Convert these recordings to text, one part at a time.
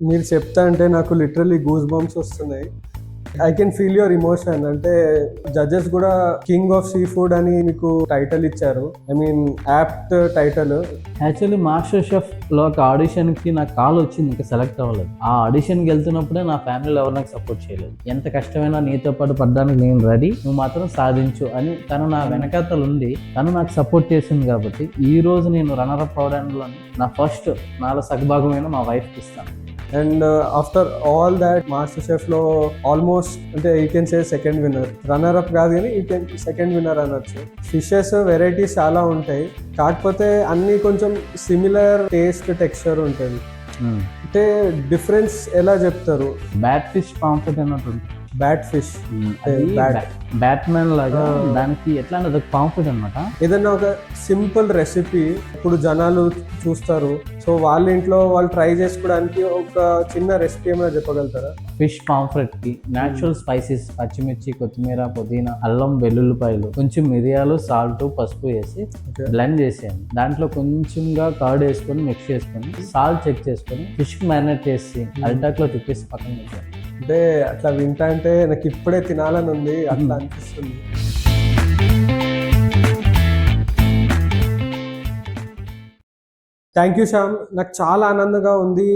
మీరు చెప్తా అంటే నాకు లిటరలీ గూస్ బంప్స్ వస్తున్నాయి. I can feel your emotion. అంటే జడ్జెస్ కూడా కింగ్ ఆఫ్ సీ ఫుడ్ అని మీకు టైటిల్ ఇచ్చారు. I mean apt title. Actually master chef లో ఒక ఆడిషన్కి నాకు కాల్ వచ్చింది, ఇంకా సెలెక్ట్ అవ్వలేదు. ఆ ఆడిషన్కి వెళ్తున్నప్పుడే నా ఫ్యామిలీలో ఎవరు నాకు సపోర్ట్ చేయలేదు. ఎంత కష్టమైనా నీతో పాటు పడ్డానికి నేను రెడీ, నువ్వు మాత్రం సాధించు అని తను నా వెనకాతలు ఉండి తను నాకు సపోర్ట్ చేసింది. కాబట్టి ఈ రోజు నేను రన్నరప్ అవడంలో నా ఫస్ట్ నాలో సగభాగమైన మా వైఫ్కి ఇస్తాను. And after all that master chef లో ఆల్మోస్ట్ అంటే you can say second winner. Runner up కాదు కానీ యూ కెన్ సెకండ్ విన్నర్ అనొచ్చు. ఫిషెస్ వెరైటీస్ చాలా ఉంటాయి, కాకపోతే అన్ని కొంచెం సిమిలర్ టేస్ట్ టెక్స్చర్ ఉంటుంది. అంటే డిఫరెన్స్ ఎలా చెప్తారు? బ్యాట్ ఫిష్ పాంఫ్లెట్ అన్నట్టు ఉంటుంది. బ్యాట్ ఫిష్ బ్యాట్మెన్ లాగా దానికి ఎట్లా అంటే అదొక పాంఫ్లెట్ అనమాట. ఏదన్నా ఒక సింపుల్ రెసిపీ ఇప్పుడు జనాలు చూస్తారు, సో వాళ్ళ ఇంట్లో వాళ్ళు ట్రై చేసుకోవడానికి ఒక చిన్న రెసిపీ ఏమైనా చెప్పగలుగుతారా? ఫిష్ పాంఫ్లెట్ కి న్యాచురల్ స్పైసెస్, పచ్చిమిర్చి, కొత్తిమీర, పుదీనా, అల్లం, వెల్లుల్లిపాయలు, కొంచెం మిరియాలు, సాల్ట్, పసుపు వేసి బ్లెండ్ చేసేయండి. దాంట్లో కొంచెంగా కర్డ్ వేసుకొని మిక్స్ చేసుకొని సాల్ట్ చెక్ చేసుకొని ఫిష్ కి మ్యారినేట్ చేసి అల్టాక్ లో తిప్పేసి పక్కన పెట్టండి. అంటే అట్లా వింటా అంటే నాకు ఇప్పుడే తినాలని ఉంది, అట్లా అనిపిస్తుంది. థ్యాంక్ యూ శ్యామ్, నాకు చాలా ఆనందంగా ఉంది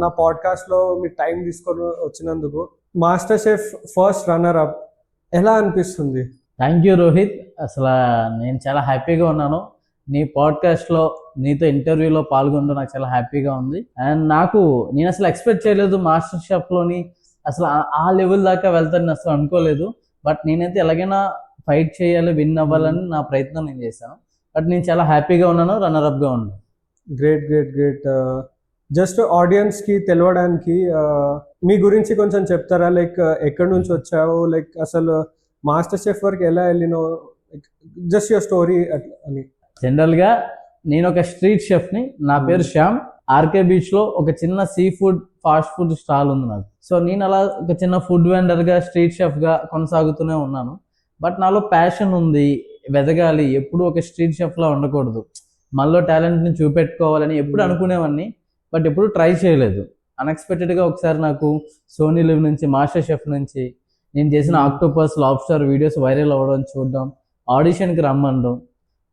నా పాడ్కాస్ట్లో మీరు టైం తీసుకొని వచ్చినందుకు. Master chef first runner up ఎలా అనిపిస్తుంది? థ్యాంక్ యూ రోహిత్, అసలు నేను చాలా హ్యాపీగా ఉన్నాను. నీ పాడ్కాస్ట్లో నీతో ఇంటర్వ్యూలో పాల్గొనడం నాకు చాలా హ్యాపీగా ఉంది. అండ్ నేను అసలు ఎక్స్పెక్ట్ చేయలేదు మాస్టర్ షెఫ్లోని అసలు ఆ లెవెల్ దాకా వెళ్తానని అసలు అనుకోలేదు. బట్ నేనైతే ఎలాగైనా ఫైట్ చేయాలి, విన్ అవ్వాలని నా ప్రయత్నం నేను చేశాను. బట్ నేను చాలా హ్యాపీగా ఉన్నాను, రన్నర్ అప్గా ఉన్నాను. Great great great. జస్ట్ ఆడియన్స్కి తెలియడానికి మీ గురించి కొంచెం చెప్తారా? లైక్ ఎక్కడి నుంచి వచ్చావు, లైక్ అసలు మాస్టర్ షెఫ్ వరకు ఎలా వెళ్ళినావు, జస్ట్ యువర్ స్టోరీ అని. జనరల్గా నేను ఒక స్ట్రీట్ షెఫ్ని. నా పేరు శ్యామ్. ఆర్కే బీచ్లో ఒక చిన్న sea food fast food stall ఉంది నాకు. సో నేను అలా ఒక చిన్న ఫుడ్ వెండర్గా, స్ట్రీట్ షెఫ్గా కొనసాగుతూనే ఉన్నాను. బట్ నాలో ప్యాషన్ ఉంది, వెదగాలి, ఎప్పుడు ఒక స్ట్రీట్ షెఫ్లా ఉండకూడదు, మనలో టాలెంట్ని చూపెట్టుకోవాలని ఎప్పుడు అనుకునేవాడిని. బట్ ఎప్పుడు ట్రై చేయలేదు. అన్ఎక్స్పెక్టెడ్గా ఒకసారి నాకు సోనీ లివ్ నుంచి, మాస్టర్ షెఫ్ నుంచి నేను చేసిన ఆక్టోపస్, లాబ్స్టర్ వీడియోస్ వైరల్ అవ్వడం చూడడం, ఆడిషన్కి రమ్మనడం,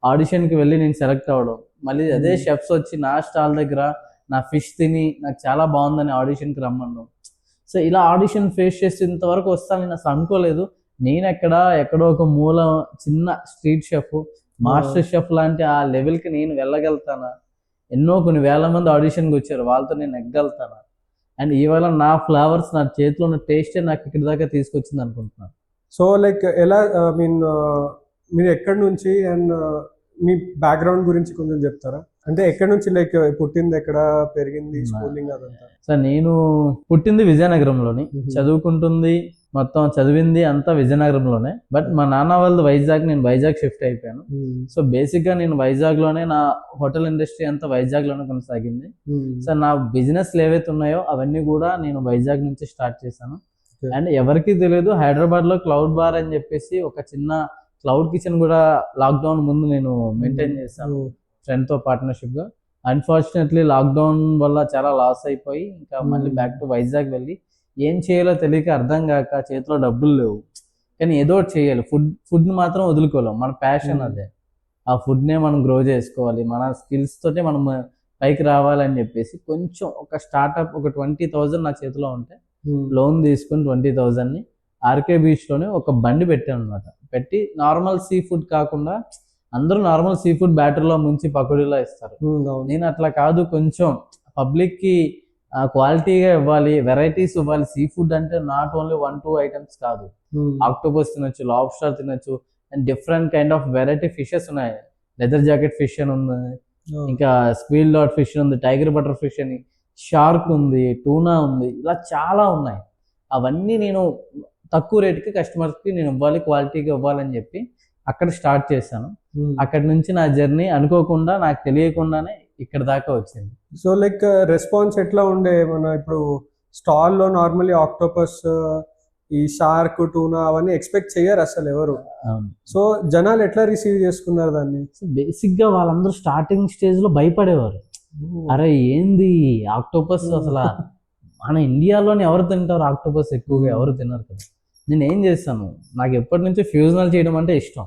ఆడిషన్కి వెళ్ళి నేను సెలెక్ట్ అవ్వడం, మళ్ళీ అదే షెఫ్స్ వచ్చి నా స్టాల్ దగ్గర నా ఫిష్ తిని నాకు చాలా బాగుందని ఆడిషన్కి రమ్మన్నాం. సో ఇలా ఆడిషన్ ఫేస్ చేసి ఇంతవరకు వస్తాను నేను అసలు అనుకోలేదు. నేను ఎక్కడో ఒక మూల చిన్న స్ట్రీట్ షెఫ్, మాస్టర్ షెఫ్ లాంటి ఆ లెవెల్కి నేను వెళ్ళగలుగుతానా? కొన్ని వేల మంది ఆడిషన్కి వచ్చారు, వాళ్ళతో నేను ఎగ్గలుగుతానా? అండ్ ఇవాళ నా ఫ్లేవర్స్, నా చేతిలో ఉన్న టేస్టే నాకు ఇక్కడి దాకా తీసుకొచ్చింది అనుకుంటున్నాను. సో లైక్ ఎలా మీరు ఎక్కడి నుంచి అండ్ మీ బ్యాక్గ్రౌండ్ గురించి కొంచెం చెప్తారా? అంటే ఎక్కడి నుంచి, లైక్ పుట్టింది ఎక్కడ, పెరిగింది, స్కూలింగ్ అదంతా? సార్ నేను పుట్టింది విజయనగరంలోని, చదువుకుంటుంది మొత్తం చదివింది అంతా విజయనగరంలోనే. బట్ మా నాన్న వాళ్ళది వైజాగ్, నేను వైజాగ్ షిఫ్ట్ అయిపోయాను. సో బేసిక్గా నేను వైజాగ్లోనే, నా హోటల్ ఇండస్ట్రీ అంతా వైజాగ్లోనే కొనసాగింది. సో నా బిజినెస్ ఏవైతే ఉన్నాయో అవన్నీ కూడా నేను వైజాగ్ నుంచి స్టార్ట్ చేశాను. అండ్ ఎవరికి తెలియదు, హైదరాబాద్లో క్లౌడ్ బార్ అని చెప్పేసి ఒక చిన్న క్లౌడ్ కిచెన్ కూడా లాక్డౌన్ ముందు నేను మెయింటైన్ చేశాను ఫ్రెండ్తో పార్ట్నర్షిప్గా. అన్ఫార్చునేట్లీ లాక్డౌన్ వల్ల చాలా లాస్ అయిపోయి ఇంకా మళ్ళీ బ్యాక్ టు వైజాగ్ వెళ్ళి ఏం చేయాలో తెలియక, అర్థం కాక, చేతిలో డబ్బులు లేవు, కానీ ఏదో ఒకటి చేయాలి. ఫుడ్ని మాత్రం వదులుకోలేం, మన ప్యాషన్ అదే. ఆ ఫుడ్నే మనం గ్రో చేసుకోవాలి, మన స్కిల్స్ తోటే మనం పైకి రావాలని చెప్పేసి కొంచెం ఒక స్టార్ట్అప్, ఒక 20,000 నా చేతిలో ఉంటే లోన్ తీసుకుని 20,000ని ఆర్కే బీచ్లోనే ఒక బండి పెట్టాను అనమాట. పెట్టి నార్మల్ సీ ఫుడ్ కాకుండా, అందరూ నార్మల్ సీ ఫుడ్ బ్యాటర్లో ముంచి పకోడీలో ఇస్తారు. నేను అట్లా కాదు, కొంచెం పబ్లిక్కి క్వాలిటీగా ఇవ్వాలి, వెరైటీస్ ఇవ్వాలి. సీ ఫుడ్ అంటే నాట్ ఓన్లీ 1-2 ఐటమ్స్ కాదు, ఆక్టోపస్ తినొచ్చు, లాబ్స్టర్ తినొచ్చు, and different kind of variety fishes ఉన్నాయి. లెదర్ జాకెట్ ఫిష్ అని ఉంది, ఇంకా స్క్వీల్ డాట్ ఫిష్ ఉంది, టైగర్ బటర్ ఫిష్ అని, షార్క్ ఉంది, టూనా ఉంది, ఇలా చాలా ఉన్నాయి. అవన్నీ నేను తక్కువ రేటుకి కస్టమర్స్కి నేను ఇవ్వాలి, క్వాలిటీగా ఇవ్వాలని చెప్పి అక్కడ స్టార్ట్ చేశాను. అక్కడి నుంచి నా జర్నీ అనుకోకుండా, నాకు తెలియకుండానే ఇక్కడ దాకా వచ్చింది. సో లైక్ రెస్పాన్స్ ఎట్లా ఉండే? మన ఇప్పుడు స్టాల్లో నార్మల్లీ ఆక్టోపస్, ఈ షార్క్, టూనా అవన్నీ ఎక్స్పెక్ట్ చేయరు అసలు ఎవరు. సో జనాలు ఎట్లా రిసీవ్ చేసుకున్నారు దాన్ని? బేసిక్గా వాళ్ళందరూ స్టార్టింగ్ స్టేజ్లో భయపడేవారు. అరే ఏంది ఆక్టోపస్, అసలు మన ఇండియాలోని ఎవరు తింటారు ఆక్టోపస్ ఎక్కువగా, ఎవరు తినరు కదా. నేను ఏం చేస్తాను, నాకు ఎప్పటి నుంచో ఫ్యూజనల్ చేయడం అంటే ఇష్టం.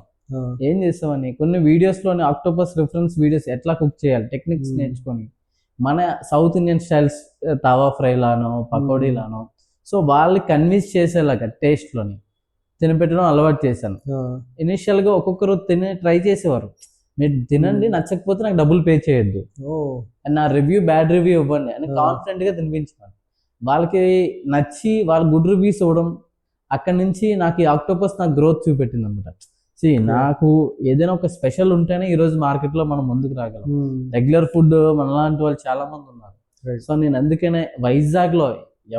ఏం చేస్తామని కొన్ని వీడియోస్లోని ఆక్టోపస్ రిఫరెన్స్ వీడియోస్ ఎట్లా కుక్ చేయాలి టెక్నిక్స్ నేర్చుకొని, మన సౌత్ ఇండియన్ స్టైల్స్ తవా ఫ్రైలానో పకోడీలానో సో వాళ్ళని కన్విన్స్ చేసేలాగా టేస్ట్లోని తినపెట్టడం అలవాటు చేశాను. ఇనిషియల్గా ఒక్కొక్కరు ట్రై చేసేవారు, మీరు తినండి నచ్చకపోతే నాకు డబ్బులు పే చేయొద్దు, నా రివ్యూ బ్యాడ్ రివ్యూ ఇవ్వండి అని కాన్ఫిడెంట్గా తినిపించాను. వాళ్ళకి నచ్చి వాళ్ళు గుడ్ రివ్యూస్ ఇవ్వడం, అక్కడి నుంచి నాకు ఈ ఆక్టోపస్ నాకు గ్రోత్ చూపెట్టింది అనమాట. నాకు ఏదైనా ఒక స్పెషల్ ఉంటేనే ఈరోజు మార్కెట్లో మనం ముందుకు రాగలం. రెగ్యులర్ ఫుడ్ మనలాంటి వాళ్ళు చాలా మంది ఉన్నారు. సో నేను అందుకనే వైజాగ్లో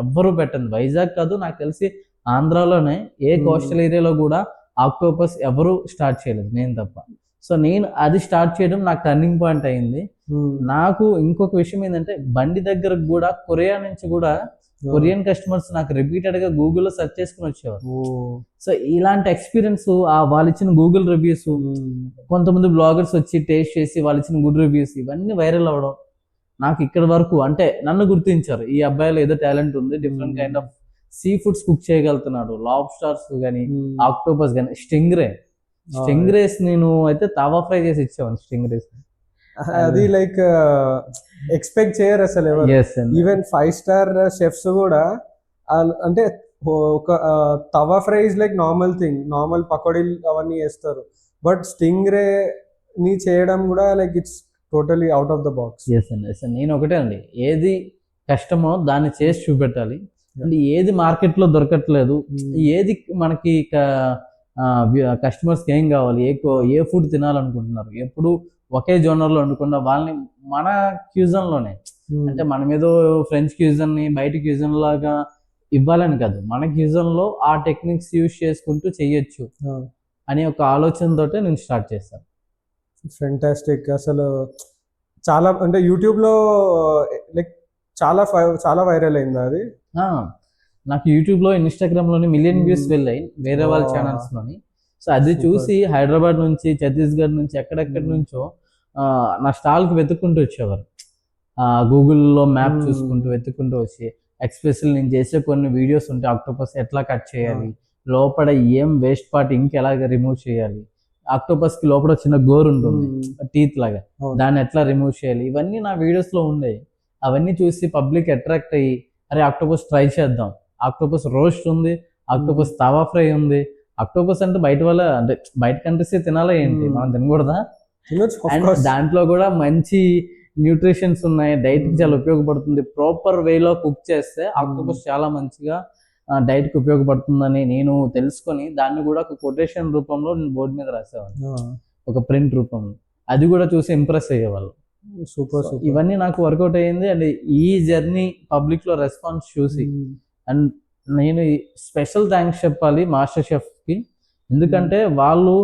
ఎవ్వరూ పెట్టండి, వైజాగ్ కాదు నాకు తెలిసి ఆంధ్రాలోనే ఏ కోస్టల్ ఏరియాలో కూడా ఆక్టోపస్ ఎవరు స్టార్ట్ చేయలేదు, నేను తప్ప. సో నేను అది స్టార్ట్ చేయడం నాకు టర్నింగ్ పాయింట్ అయింది. నాకు ఇంకొక విషయం ఏంటంటే బండి దగ్గరకు కూడా కొరియా నుంచి కూడా కొరియన్ కస్టమర్స్ నాకు రిపీటెడ్ గా గూగుల్లో సెర్చ్ చేసుకుని వచ్చేవారు. సో ఇలాంటి ఎక్స్పీరియన్స్ వాళ్ళు ఇచ్చిన గూగుల్ రివ్యూస్, కొంతమంది బ్లాగర్స్ వచ్చి టేస్ట్ చేసి వాళ్ళు ఇచ్చిన గుడ్ రివ్యూస్ ఇవన్నీ వైరల్ అవ్వడం, నాకు ఇక్కడ వరకు అంటే నన్ను గుర్తించారు, ఈ అబ్బాయిలో ఏదో టాలెంట్ ఉంది, different kind of sea foods cook చేయగలుగుతున్నాడు, లాబ్స్టర్స్ కానీ ఆక్టోపస్ కానీ స్టింగ్రేస్ నేను అయితే తవా ఫ్రై చేసి ఇచ్చేవాను. స్టింగ్రేస్ అది లైక్ ఎక్స్పెక్ట్ చేయరు అసలు ఎవరు. ఈవెన్ 5-స్టార్ షెఫ్స్ కూడా అంటే ఒక tawa fry is like normal thing, normal పకోడీలు అవన్నీ వేస్తారు, బట్ స్టింగ్రే ని చేయడం కూడా like it's totally out of the box. నేను ఒకటే అండి, ఏది కష్టమో దాన్ని చేసి చూపెట్టాలి. అంటే ఏది మార్కెట్లో దొరకట్లేదు, ఏది మనకి కస్టమర్స్కి ఏం కావాలి, ఏ ఫుడ్ తినాలనుకుంటున్నారు, ఎప్పుడు ఒకే జోనర్లో వండుకుండా వాళ్ళని మన క్యూజన్లోనే, అంటే మనం ఏదో ఫ్రెంచ్ క్యూజన్ని బయట క్యూజన్ లాగా ఇవ్వాలని కాదు, మన క్యూజన్లో ఆ టెక్నిక్స్ యూజ్ చేసుకుంటూ చెయ్యొచ్చు అనే ఒక ఆలోచనతో నేను స్టార్ట్ చేస్తాను. ఫెంటాస్టిక్. అసలు చాలా అంటే యూట్యూబ్లో లైక్ చాలా వైరల్ అయింది అది. నాకు యూట్యూబ్లో ఇన్స్టాగ్రామ్లోని మిలియన్ వ్యూస్ వెళ్ళాయి వేరే వాళ్ళ ఛానల్స్లోని. సో అది చూసి హైదరాబాద్ నుంచి, ఛత్తీస్గఢ్ నుంచి, ఎక్కడెక్కడి నుంచో నా స్టాల్కి వెతుక్కుంటూ వచ్చేవారు. గూగుల్లో మ్యాప్ చూసుకుంటూ వెతుక్కుంటూ వచ్చి, ఎక్స్పెషల్ నేను చేసే కొన్ని వీడియోస్ ఉంటాయి, ఆక్టోపస్ ఎట్లా కట్ చేయాలి, లోపల ఏం వేస్ట్ పార్ట్ ఇంకెలాగ రిమూవ్ చేయాలి, ఆక్టోపస్కి లోపల చిన్న గోరు ఉంటుంది టీత్ లాగా, దాన్ని ఎట్లా రిమూవ్ చేయాలి, ఇవన్నీ నా వీడియోస్లో ఉండేవి. అవన్నీ చూసి పబ్లిక్ అట్రాక్ట్ అయ్యి, అరే ఆక్టోపస్ ట్రై చేద్దాం, ఆక్టోపస్ రోస్ట్ ఉంది, ఆక్టోపస్ తవా ఫ్రై ఉంది, ఆక్టోపస్ అంటే బయట వాళ్ళ అంటే బయట కంట్రీస్ తినాలా ఏంటి, మనం తినకూడదా? అండ్ దాంట్లో కూడా మంచి న్యూట్రిషన్స్ ఉన్నాయి, డైట్కి చాలా ఉపయోగపడుతుంది, ప్రాపర్ వేలో కుక్ చేస్తే ఆక్టోపస్ చాలా మంచిగా డైట్కి ఉపయోగపడుతుందని నేను తెలుసుకొని దాన్ని కూడా ఒక కొటేషన్ రూపంలో నేను బోర్డు మీద రాసేవాళ్ళు, ఒక ప్రింట్ రూపంలో. అది కూడా చూసి ఇంప్రెస్ అయ్యేవాళ్ళు. సూపర్. ఇవన్నీ నాకు వర్కౌట్ అయ్యింది. అండ్ ఈ జర్నీ పబ్లిక్లో రెస్పాన్స్ చూసి, అండ్ నేను స్పెషల్ థ్యాంక్స్ చెప్పాలి మాస్టర్ షెఫ్కి, ఎందుకంటే వాళ్ళు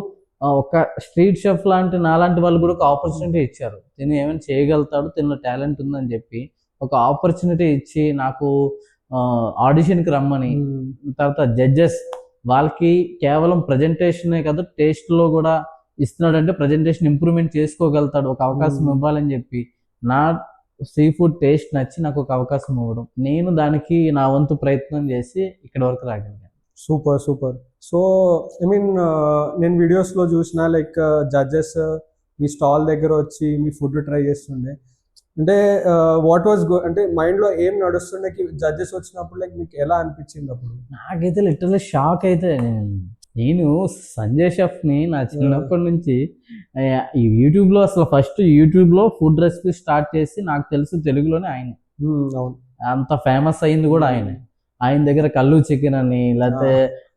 ఒక స్ట్రీట్ షెఫ్ లాంటి నాలాంటి వాళ్ళు కూడా ఒక ఆపర్చునిటీ ఇచ్చారు. తిను ఏమైనా చేయగలుగుతాడు, తిన్న టాలెంట్ ఉందని చెప్పి ఒక ఆపర్చునిటీ ఇచ్చి నాకు ఆడిషన్కి రమ్మని, తర్వాత జడ్జెస్ వాళ్ళకి కేవలం ప్రజెంటేషనే కాదు టేస్ట్లో కూడా ఇస్తున్నాడంటే ప్రజెంటేషన్ ఇంప్రూవ్మెంట్ చేసుకోగలుగుతాడు, ఒక అవకాశం ఇవ్వాలని చెప్పి నా సీ ఫుడ్ టేస్ట్ నచ్చి నాకు ఒక అవకాశం ఇవ్వడం, నేను దానికి నా వంతు ప్రయత్నం చేసి ఇక్కడ వరకు రాగలిగాను. సూపర్. సో ఐ మీన్ నేను వీడియోస్లో చూసిన లైక్ జడ్జెస్ మీ స్టాల్ దగ్గర వచ్చి మీ ఫుడ్ ట్రై చేస్తుండే, అంటే వాట్ వాజ్ అంటే మైండ్లో ఏం నడుస్తుండే జడ్జెస్ వచ్చినప్పుడు, లైక్ మీకు ఎలా అనిపించింది అప్పుడు? నాకైతే లిటరల్లీ షాక్. అయితే నేను సంజయ్ షెఫ్ని నా చిన్నప్పటి నుంచి ఈ యూట్యూబ్లో అసలు ఫస్ట్ యూట్యూబ్లో ఫుడ్ రెసిపీ స్టార్ట్ చేసి నాకు తెలుసు తెలుగులోనే ఆయన, అంత ఫేమస్ అయింది కూడా ఆయనే. ఆయన దగ్గర కల్లు చికెన్ అని, లేకపోతే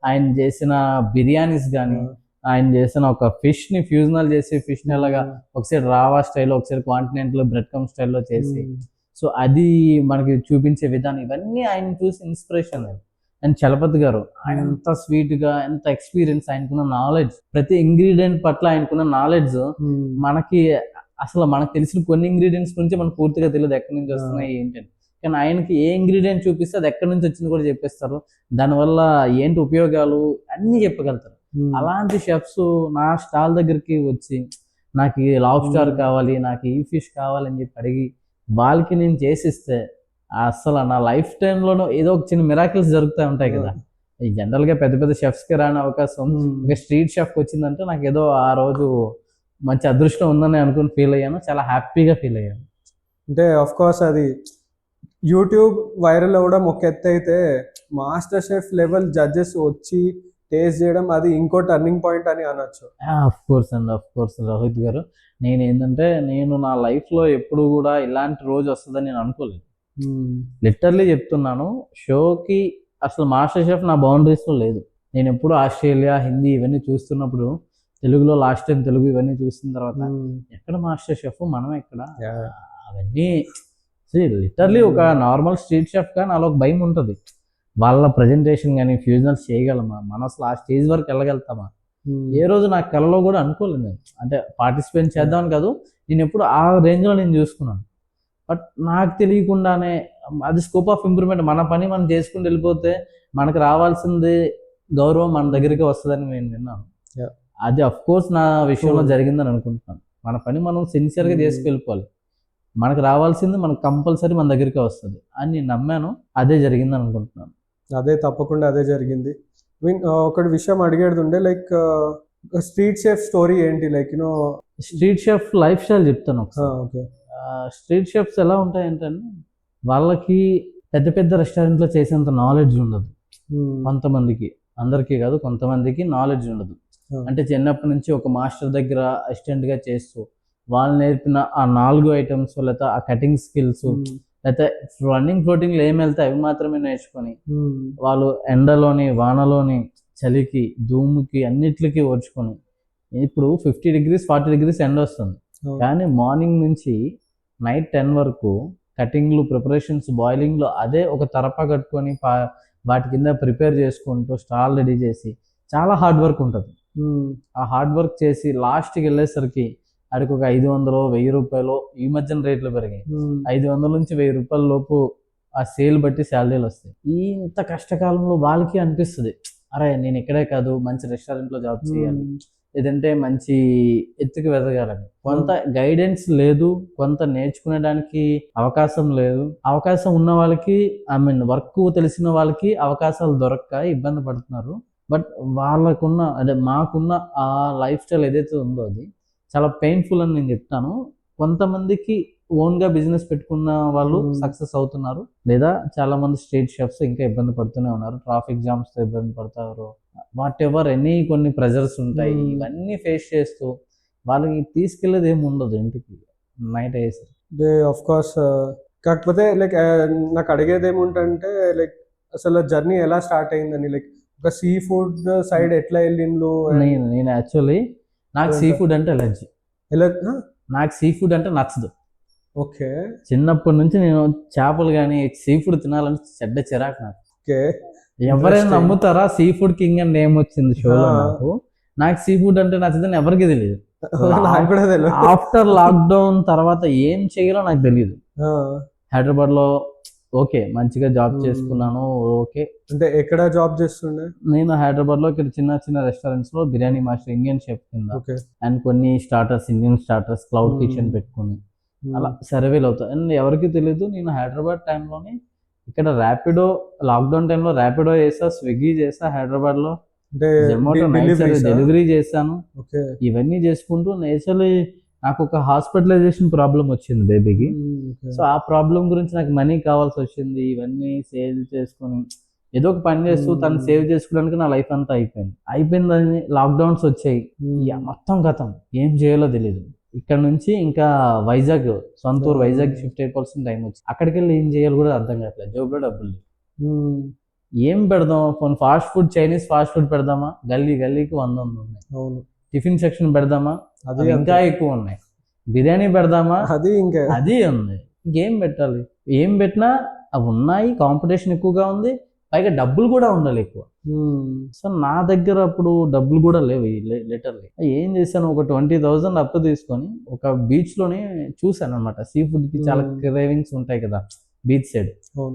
ఆయన చేసిన బిర్యానీస్ కానీ, ఆయన చేసిన ఒక ఫిష్ని ఫ్యూజనల్ చేసి ఫిష్ని అలాగా ఒకసారి రావా స్టైల్లో, ఒకసారి కాంటినెంటల్ బ్రెడ్ కమ్ స్టైల్లో చేసి, సో అది మనకి చూపించే విధానం, ఇవన్నీ ఆయన చూసి ఇన్స్పిరేషన్. అండ్ చలపతి గారు, ఆయన ఎంత స్వీట్గా, ఎంత ఎక్స్పీరియన్స్, ఆయనకున్న నాలెడ్జ్, ప్రతి ఇంగ్రీడియంట్ పట్ల ఆయనకున్న నాలెడ్జ్ మనకి అసలు మనకు తెలిసిన కొన్ని ఇంగ్రీడియంట్స్ గురించి మనకు పూర్తిగా తెలియదు ఎక్కడి నుంచి వస్తున్నాయి ఏంటని, కానీ ఆయనకి ఏ ఇంగ్రీడియంట్ చూపిస్తే అది ఎక్కడి నుంచి వచ్చింది కూడా చెప్పేస్తారు, దానివల్ల ఏంటి ఉపయోగాలు అన్నీ చెప్పగలుగుతారు. అలాంటి షెఫ్స్ నా స్టాల్ దగ్గరికి వచ్చి నాకు ఈ లాబ్స్టర్ కావాలి, నాకు ఈ ఫిష్ కావాలని చెప్పి అడిగి వాళ్ళకి నేను చేసిస్తే అసలు నా లైఫ్ టైంలోనూ ఏదో ఒక చిన్న మిరాకిల్స్ జరుగుతూ ఉంటాయి కదా. ఈ జనరల్గా పెద్ద పెద్ద షెఫ్స్కి రాని అవకాశం ఒక స్ట్రీట్ షెఫ్కి వచ్చిందంటే నాకు ఏదో ఆ రోజు మంచి అదృష్టం ఉందని అనుకుని ఫీల్ అయ్యాను, చాలా హ్యాపీగా ఫీల్ అయ్యాను. అంటే ఆఫ్ కోర్స్ అది యూట్యూబ్ వైరల్ అవ్వడం ఒక ఎత్తు అయితే, మాస్టర్ షెఫ్ లెవెల్ జడ్జెస్ వచ్చి టేస్ట్ చేయడం అది ఇంకో టర్నింగ్ పాయింట్ అని అనొచ్చు. ఆఫ్ కోర్స్ అండి, ఆఫ్ కోర్స్ రోహిత్ గారు. నేను నా లైఫ్లో ఎప్పుడు కూడా ఇలాంటి రోజు వస్తుందని నేను అనుకోలేదు. లిటరల్లీ చెప్తున్నాను, షోకి అసలు మాస్టర్ షెఫ్ నా బౌండరీస్లో లేదు. నేను ఎప్పుడు ఆస్ట్రేలియా, హిందీ ఇవన్నీ చూస్తున్నప్పుడు తెలుగులో లాస్ట్ టైం తెలుగు ఇవన్నీ చూసిన తర్వాత ఎక్కడ మాస్టర్ షెఫ్, మనం ఎక్కడ, అవన్నీ లిటరల్లీ ఒక నార్మల్ స్ట్రీట్ షెఫ్గా నాలో ఒక భయం ఉంటుంది. వాళ్ళ ప్రజెంటేషన్ కానీ ఫ్యూజనల్స్ చేయగలమా, మనం అసలు ఆ స్టేజ్ వరకు వెళ్ళగలుగుతామా, ఏ రోజు నాకు కలలో కూడా అనుకోలేదు నేను. అంటే పార్టిసిపేట్ చేద్దామని కాదు, నేను ఎప్పుడు ఆ రేంజ్లో నేను చూసుకున్నాను. బట్ నాకు తెలియకుండానే అది స్కోప్ ఆఫ్ ఇంప్రూవ్మెంట్, మన పని మనం చేసుకుని వెళ్ళిపోతే మనకు రావాల్సింది గౌరవం మన దగ్గరికి వస్తుందని నేను విన్నాను. అది అఫ్ కోర్స్ నా విషయంలో జరిగిందని అనుకుంటున్నాను. మన పని మనం సిన్సియర్గా చేసుకెళ్ళిపోవాలి, మనకు రావాల్సింది మనకు కంపల్సరీ మన దగ్గరికి వస్తుంది అని నేను నమ్మాను. అదే జరిగిందని అనుకుంటున్నాను. అదే తప్పకుండా అదే జరిగింది. ఒకటి విషయం అడిగేది ఉండే, లైక్ స్ట్రీట్ షెఫ్ స్టోరీ ఏంటి, like you know street chef life style చెప్తాను ఒకసారి. ఓకే. స్ట్రీట్ షెఫ్స్ ఎలా ఉంటాయంటే వాళ్ళకి పెద్ద పెద్ద రెస్టారెంట్లో చేసేంత నాలెడ్జ్ ఉండదు. కొంతమందికి, అందరికీ కాదు, కొంతమందికి నాలెడ్జ్ ఉండదు. అంటే చిన్నప్పటి నుంచి ఒక మాస్టర్ దగ్గర అసిస్టెంట్గా చేస్తూ వాళ్ళు నేర్పిన ఆ 4 ఐటమ్స్, లేకపోతే ఆ కటింగ్ స్కిల్స్, లేకపోతే రన్నింగ్ ఫ్లోటింగ్లో ఏమి వెళ్తే అవి మాత్రమే నేర్చుకొని వాళ్ళు ఎండలోని, వానలోని, చలికి, ధూముకి అన్నిటికీ ఓర్చుకొని, ఇప్పుడు 50 degrees 40 degrees ఎండ వస్తుంది, కానీ మార్నింగ్ నుంచి నైట్ 10 వరకు కటింగ్లు, ప్రిపరేషన్స్, బాయిలింగ్లో అదే ఒక తరపా కట్టుకొని వాటి కింద ప్రిపేర్ చేసుకుంటూ స్టాల్ రెడీ చేసి చాలా హార్డ్ వర్క్ ఉంటుంది. ఆ హార్డ్ వర్క్ చేసి లాస్ట్కి వెళ్ళేసరికి అడికి ఒక 500-1000 రూపాయలు, ఈ మధ్యన రేట్లు పెరిగాయి, 500 నుంచి 1000 రూపాయల లోపు ఆ సేల్ బట్టి శాలరీలు వస్తాయి. ఇంత కష్టకాలంలో వాళ్ళకి అనిపిస్తుంది, అరే నేను ఇక్కడే కాదు మంచి రెస్టారెంట్లో జాబ్ చేయాలి, లేదంటే మంచి ఎత్తుకు వెదగాలని. కొంత గైడెన్స్ లేదు, కొంత నేర్చుకునేడానికి అవకాశం లేదు. అవకాశం ఉన్న వాళ్ళకి, వర్క్ తెలిసిన వాళ్ళకి అవకాశాలు దొరక్క ఇబ్బంది పడుతున్నారు. బట్ వాళ్ళకున్న, అదే మాకున్న ఆ లైఫ్ స్టైల్ ఏదైతే ఉందో అది చాలా పెయిన్ఫుల్ అని నేను చెప్తాను. కొంతమందికి ఓన్గా బిజినెస్ పెట్టుకున్న వాళ్ళు సక్సెస్ అవుతున్నారు, లేదా చాలా మంది స్ట్రీట్ షెఫ్స్ ఇంకా ఇబ్బంది పడుతూనే ఉన్నారు. ట్రాఫిక్ జామ్స్తో ఇబ్బంది పడతారు, వాట్ ఎవర్ కొన్ని ప్రెజర్స్ ఉంటాయి. ఇవన్నీ ఫేస్ చేస్తూ వాళ్ళకి తీసుకెళ్ళేది ఏమి ఉండదు ఇంటికి నైట్ అయ్యేసి. Of course. కాకపోతే లైక్ నాకు అడిగేది ఏముంటంటే, లైక్ అసలు జర్నీ ఎలా స్టార్ట్ అయిందని, లైక్ ఒక సీ ఫుడ్ సైడ్ ఎట్లా వెళ్ళిండ్రు? నేను యాక్చువల్లీ నాకు సీ ఫుడ్ అంటే ఎలర్జీ. నాకు సీ ఫుడ్ అంటే నచ్చదు. ఓకే. చిన్నప్పటి నుంచి నేను చేపలు కానీ సీ ఫుడ్ తినాలంటే చెడ్డ చిరాకు నాకు. ఓకే. ఎవరైనా నమ్ముతారా, సీ ఫుడ్ కింగ్ అని నేమ్ వచ్చింది షోలో. నాకు సీ ఫుడ్ అంటే నచ్చదని ఎవరికి తెలియదు. ఆఫ్టర్ లాక్డౌన్ తర్వాత ఏం చేయాలో నాకు తెలియదు. హైదరాబాద్ లో ఓకే మంచిగా జాబ్ చేసుకున్నాను. ఓకే, అంటే ఎక్కడ జాబ్ చేస్తుండే? నేను హైదరాబాద్ లో ఇక్కడ చిన్న చిన్న రెస్టారెంట్స్ లో బిర్యానీ మాస్టర్, ఇండియన్ షెఫ్ కింద, అండ్ కొన్ని starters, Indian starters, cloud kitchen పెట్టుకుని అలా సర్వేలు అవుతాయి. అండ్ ఎవరికి తెలియదు, నేను హైదరాబాద్ టైంలోనే ఇక్కడ ర్యాపిడో, లాక్డౌన్ టైంలో ర్యాపిడో చేసా, స్విగ్గీ చేసా, హైదరాబాద్ లో జొమాటో డెలివరీ చేశాను. ఇవన్నీ చేసుకుంటూ నేచురల్లీ నాకు ఒక హాస్పిటలైజేషన్ ప్రాబ్లం వచ్చింది బేబీకి. సో ఆ ప్రాబ్లం గురించి నాకు మనీ కావాల్సి వచ్చింది. ఇవన్నీ సేవ్ చేసుకొని ఏదో ఒక పని చేస్తూ తను సేవ్ చేసుకోవడానికి నా లైఫ్ అంతా అయిపోయిందని లాక్డౌన్స్ వచ్చాయి. మొత్తం గతం ఏం చేయాలో తెలియదు. ఇక్కడ నుంచి ఇంకా వైజాగ్, సొంతూరు వైజాగ్ షిఫ్ట్ అయిపోవాల్సిన టైం వచ్చింది. అక్కడికి వెళ్ళి ఏం చేయాలి కూడా అర్థం కావట్లేదు. జోబులో డబ్బులు ఏం పెడదాం, fast food, Chinese fast food పెడదామా, గల్లీకి 100 ఉన్నాయి. టిఫిన్ సెక్షన్ పెడదామా, అది ఇంకా ఎక్కువ ఉన్నాయి. బిర్యానీ పెడదామా, అది ఉంది. ఇంకేం పెట్టాలి? ఏం పెట్టినా అవి ఉన్నాయి, కాంపిటీషన్ ఎక్కువగా ఉంది, పైగా డబ్బులు కూడా ఉండాలి ఎక్కువ. సో నా దగ్గర అప్పుడు డబ్బులు కూడా లేవు లిటరల్లీ. ఏం చేశాను, ఒక 20,000 అప్పు తీసుకొని ఒక బీచ్ లోనే చూసాను అనమాట. సీ ఫుడ్ కి చాలా క్రేవింగ్స్ ఉంటాయి కదా బీచ్ సైడ్.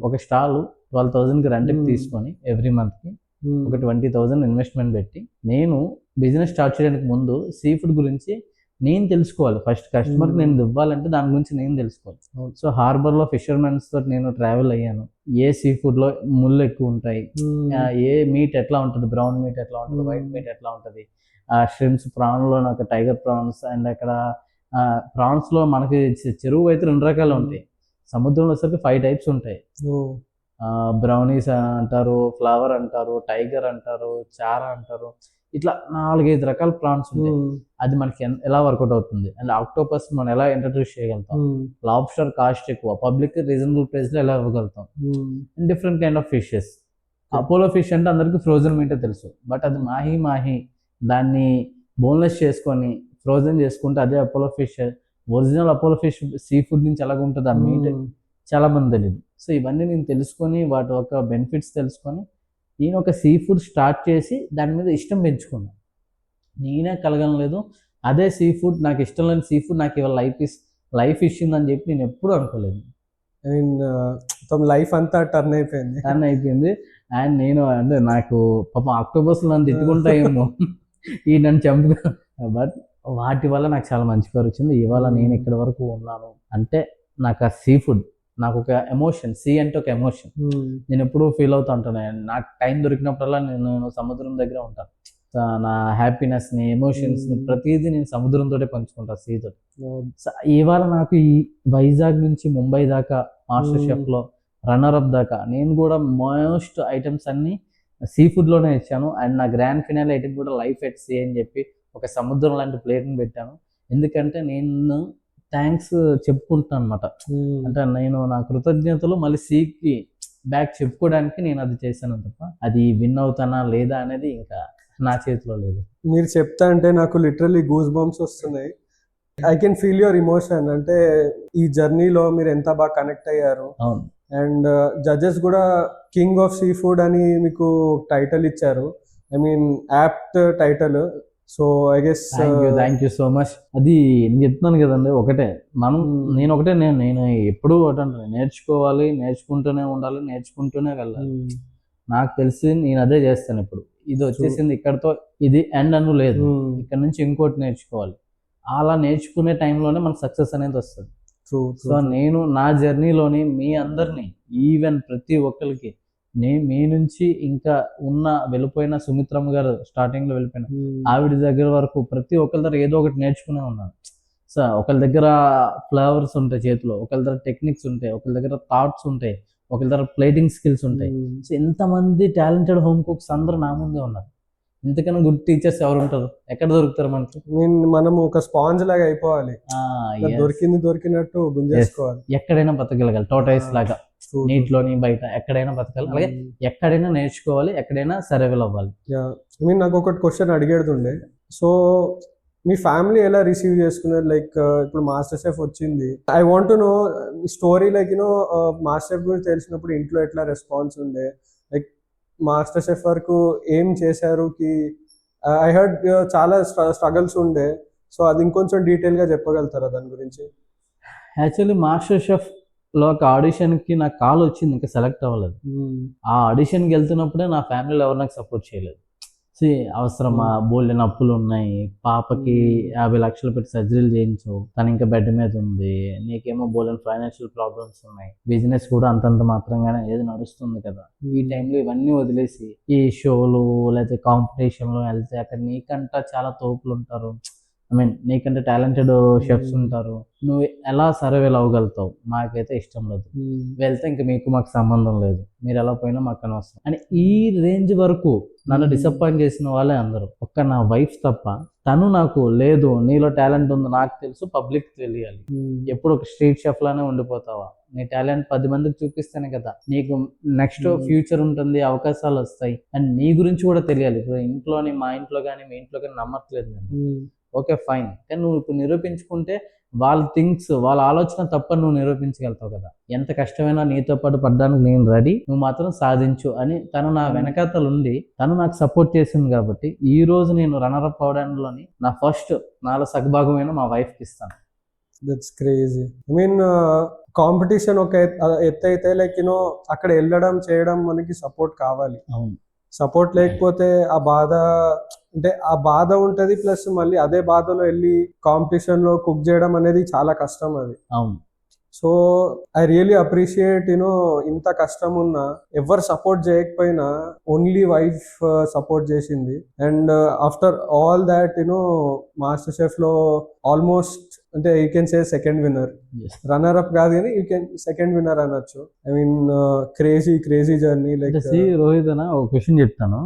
ఒక స్టాల్ 12,000కి రెంట్కి తీసుకొని ఎవ్రీ మంత్ కి ఒక 20,000 ఇన్వెస్ట్మెంట్ పెట్టి, నేను బిజినెస్ స్టార్ట్ చేయడానికి ముందు సీ ఫుడ్ గురించి నేను తెలుసుకోవాలి ఫస్ట్. కస్టమర్కి నేను ఇవ్వాలంటే దాని గురించి నేను తెలుసుకోవాలి. సో హార్బర్లో ఫిషర్మెన్స్ తోటి నేను ట్రావెల్ అయ్యాను. ఏ సీ ఫుడ్లో ముళ్ళు ఎక్కువ ఉంటాయి, ఏ మీట్ ఎట్లా ఉంటుంది, బ్రౌన్ మీట్ ఎట్లా ఉంటుంది, వైట్ మీట్ ఎట్లా ఉంటుంది, షిమ్స్ ప్రాన్లో నాకు టైగర్ ప్రాన్స్, అండ్ అక్కడ ప్రాన్స్లో మనకి చెరువు అయితే 2 రకాలు ఉంటాయి, సముద్రంలో వచ్చేసరికి 5 టైప్స్ ఉంటాయి. బ్రౌనీస్ అంటారు, ఫ్లవర్ అంటారు, టైగర్ అంటారు, చారా అంటారు, ఇట్లా 4-5 రకాల ప్రాన్స్ ఉంటాయి. అది మనకి ఎలా వర్కౌట్ అవుతుంది. అండ్ ఆక్టోపస్ మనం ఎలా ఇంట్రడ్యూస్ చేయగలుగుతాం, లాబ్స్టర్ కాస్ట్ ఎక్కువ, పబ్లిక్ రీజనబుల్ ప్రైస్లో ఎలా ఇవ్వగలుగుతాం, and different kind of fishes. Apollo fish అంటే అందరికీ ఫ్రోజన్ మీటే తెలుసు, బట్ అది మాహి దాన్ని బోన్లెస్ చేసుకొని ఫ్రోజన్ చేసుకుంటే అదే Apollo fish. Original Apollo fish sea food నుంచి ఎలాగ ఉంటుంది ఆ మీట్ చాలా మంది తెలియదు. సో ఇవన్నీ నేను తెలుసుకొని వాటి యొక్క బెనిఫిట్స్ తెలుసుకొని నేను ఒక సీ ఫుడ్ స్టార్ట్ చేసి దాని మీద ఇష్టం పెంచుకున్నాను. నేనే కలగలేదు, అదే సీ ఫుడ్ నాకు ఇష్టం లేని సీ ఫుడ్ నాకు ఇవాళ లైఫ్ ఇచ్చిందని చెప్పి నేను ఎప్పుడూ అనుకోలేదు. ఐ మీన్ లైఫ్ అంతా టర్న్ అయిపోయింది. అండ్ నేను అంటే నాకు పాపం ఆక్టోబర్స్ నన్ను తిట్టుకుంటాయేమో ఈ నన్ను చంపుగా, బట్ వాటి వల్ల నాకు చాలా మంచి పేరు వచ్చింది. ఇవాళ నేను ఇక్కడ వరకు ఉన్నాను అంటే నాకు ఆ సీ ఫుడ్ నాకు ఒక ఎమోషన్. సీ అంటే ఒక ఎమోషన్. నేను ఎప్పుడూ ఫీల్ అవుతూ ఉంటాను. నాకు టైం దొరికినప్పుడల్లా నేను సముద్రం దగ్గర ఉంటాను. నా హ్యాపీనెస్ని, ఎమోషన్స్ని ప్రతిదీ నేను సముద్రంతో పంచుకుంటాను, సీతో. ఇవాళ నాకు ఈ వైజాగ్ నుంచి ముంబై దాకా మాస్టర్ షెఫ్లో రన్నర్-అప్ దాకా నేను కూడా మోస్ట్ ఐటమ్స్ అన్నీ సీ ఫుడ్లోనే ఇచ్చాను. అండ్ నా గ్రాండ్ ఫినాల్ ఐటమ్ కూడా లైఫ్ ఎట్ సీ అని చెప్పి ఒక సముద్రం లాంటి ప్లేట్ని పెట్టాను. ఎందుకంటే నేను థ్యాంక్స్ చెప్పుకుంటున్నాను అనమాట. అంటే నేను నా కృతజ్ఞతలు మళ్ళీ సీకి బ్యాక్ చెప్పుకోవడానికి నేను అది చేశాను తప్ప అది విన్ అవుతానా లేదా అనేది ఇంకా నా చేతిలో లేదు. మీరు చెప్తా అంటే నాకు లిటరల్లీ గూస్ బంప్స్ వస్తున్నాయి. I can feel your emotion. అంటే ఈ జర్నీలో మీరు ఎంత బాగా కనెక్ట్ అయ్యారు. అవును. అండ్ జడ్జెస్ కూడా కింగ్ ఆఫ్ సీ ఫుడ్ అని మీకు టైటిల్ ఇచ్చారు. I mean apt title. So I guess thank you so much. అది నేను చెప్తున్నాను కదండి, ఒకటే నేను ఎప్పుడూ ఒకటంటే నేర్చుకోవాలి, నేర్చుకుంటూనే ఉండాలి, నేర్చుకుంటూనే వెళ్ళాలి. నాకు తెలిసి నేను అదే చేస్తాను. ఇప్పుడు ఇది వచ్చేసింది, ఇక్కడతో ఇది ఎండ్ అను లేదు, ఇక్కడ నుంచి ఇంకోటి నేర్చుకోవాలి. అలా నేర్చుకునే టైంలోనే మనకు సక్సెస్ అనేది వస్తుంది. సో నేను నా జర్నీలోని మీ అందరినీ, ఈవెన్ ప్రతి ఒక్కరికి మీ నుంచి ఇంకా వెళ్ళిపోయిన సుమిత్రమ్మ గారు స్టార్టింగ్లో వెళ్ళిపోయిన ఆవిడ దగ్గర వరకు ప్రతి ఒక్కరి దగ్గర ఏదో ఒకటి నేర్చుకునే ఉన్నాను. సో ఒకరి దగ్గర ఫ్లేవర్స్ ఉంటాయి చేతిలో, ఒకరి దగ్గర టెక్నిక్స్ ఉంటాయి, ఒకరి దగ్గర థాట్స్ ఉంటాయి, ఒకరి దగ్గర ప్లేటింగ్ స్కిల్స్ ఉంటాయి. సో ఎంతమంది టాలెంటెడ్ హోమ్ కుక్స్ అందరూ నా ముందే ఉన్నారు. ఇంతకన్నా గుడ్ టీచర్స్ ఎవరు ఉంటారు, ఎక్కడ దొరుకుతారు మనకి? మనం ఒక స్పాంజ్ లాగా అయిపోవాలి, దొరికినట్టు గుంజేసుకోవాలి. ఎక్కడైనా బతకగలగాలి, టోటైస్ లాగా నీటిలోని బయట ఎక్కడైనా బతకాలి. అలాగే ఎక్కడైనా నేర్చుకోవాలి, ఎక్కడైనా సర్వైవల్ అవ్వాలి. నాకు ఒకటి క్వశ్చన్ అడిగేడుతుండే. సో మీ ఫ్యామిలీ ఎలా రిసీవ్ చేసుకున్నారు? లైక్ ఇప్పుడు మాస్టర్ షెఫ్ వచ్చింది, I want to know story. Like master chef గురించి తెలిసినప్పుడు ఇంట్లో ఎట్లా రెస్పాన్స్ ఉండే, లైక్ మాస్టర్ షెఫ్ వరకు ఏం చేశారు కి ఐ హర్డ్ చాలా స్ట్రగల్స్ ఉండే. సో అది ఇంకొంచెం డీటెయిల్గా చెప్పగలుగుతారా దాని గురించి? యాక్చువల్లీ మాస్టర్ షెఫ్ లో ఒక ఆడిషన్కి నాకు కాల్ వచ్చింది, ఇంకా సెలెక్ట్ అవ్వలేదు. ఆ ఆడిషన్కి వెళ్తున్నప్పుడే నా ఫ్యామిలీలో ఎవరు నాకు సపోర్ట్ చేయలేదు. అవసరమా, బోల్డెన్ అప్పులు ఉన్నాయి, పాపకి 50 లక్షలు పెట్టి సర్జరీలు చేయించు, తను ఇంకా బెడ్ మీద ఉంది, నీకేమో బోల్డెన్ ఫైనాన్షియల్ ప్రాబ్లమ్స్ ఉన్నాయి, బిజినెస్ కూడా అంతంత మాత్రంగానే ఏది నడుస్తుంది కదా, ఈ టైంలో ఇవన్నీ వదిలేసి ఈ షోలు లేకపోతే కాంపిటీషన్లో వెళ్తే అక్కడ నీకంటా చాలా తోపులు ఉంటారు, ఐ మీన్ నీకంటే టాలెంటెడ్ షెఫ్స్ ఉంటారు, నువ్వు ఎలా సర్వైవ్ అవ్వగలుగుతావు? మాకైతే ఇష్టం లేదు, వెళ్తే ఇంకా మాకు సంబంధం లేదు, మీరు ఎలా పోయినా మాకు అనవసరం అని ఈ రేంజ్ వరకు నన్ను డిసప్పాయింట్ చేసిన వాళ్ళే అందరూ. ఒక్క నా వైఫ్ తప్ప, తను నాకు లేదు నీలో టాలెంట్ ఉంది నాకు తెలుసు, పబ్లిక్ తెలియాలి, ఎప్పుడు ఒక స్ట్రీట్ షెఫ్ లానే ఉండిపోతావా? నీ టాలెంట్ 10 మందికి చూపిస్తేనే కదా నీకు నెక్స్ట్ ఫ్యూచర్ ఉంటుంది, అవకాశాలు వస్తాయి, అండ్ నీ గురించి కూడా తెలియాలి. ఇప్పుడు ఇంట్లోని, మా ఇంట్లో కానీ మీ ఇంట్లో కానీ నమ్మట్లేదు నేను, ఓకే ఫైన్, కానీ నువ్వు ఇప్పుడు నిరూపించుకుంటే వాళ్ళ ఆలోచన తప్పని నువ్వు నిరూపించగలుగుతావు కదా, ఎంత కష్టమైనా నీతో పాటు పడ్డానికి నేను రెడీ, నువ్వు మాత్రం సాధించు అని తను నా వెనకాతలుండి తను నాకు సపోర్ట్ చేసింది. కాబట్టి ఈ రోజు నేను రన్నర్-అప్ అవడంలోని నా ఫస్ట్ నాలో సగభాగమైన మా వైఫ్కి ఇస్తాను. That's crazy. I mean competition ఒక ఎత్తు అయితే, లైక్ అక్కడ వెళ్ళడం చేయడం మనకి సపోర్ట్ కావాలి. అవును. సపోర్ట్ లేకపోతే ఆ బాధ, అంటే ఆ బాధ ఉంటది, ప్లస్ మళ్ళీ అదే బాధలో వెళ్ళి కాంపిటీషన్ లో కుక్ చేయడం అనేది చాలా కష్టం అది. అవును. సో ఐ రియలీ అప్రిషియేట్ ఇంత కష్టం ఉన్నా ఎవరు సపోర్ట్ చేయకపోయినా ఓన్లీ వైఫ్ సపోర్ట్ చేసింది. And after all that master chef లో ఆల్మోస్ట్ అంటే you can say second winner, Yes. Runner up కాదు కానీ యూ కెన్ సెకండ్ విన్నర్ అనొచ్చు. I mean crazy journey. Like అంటే రోహిత్ అన్న ఒక క్వశ్చన్ చెప్తాను.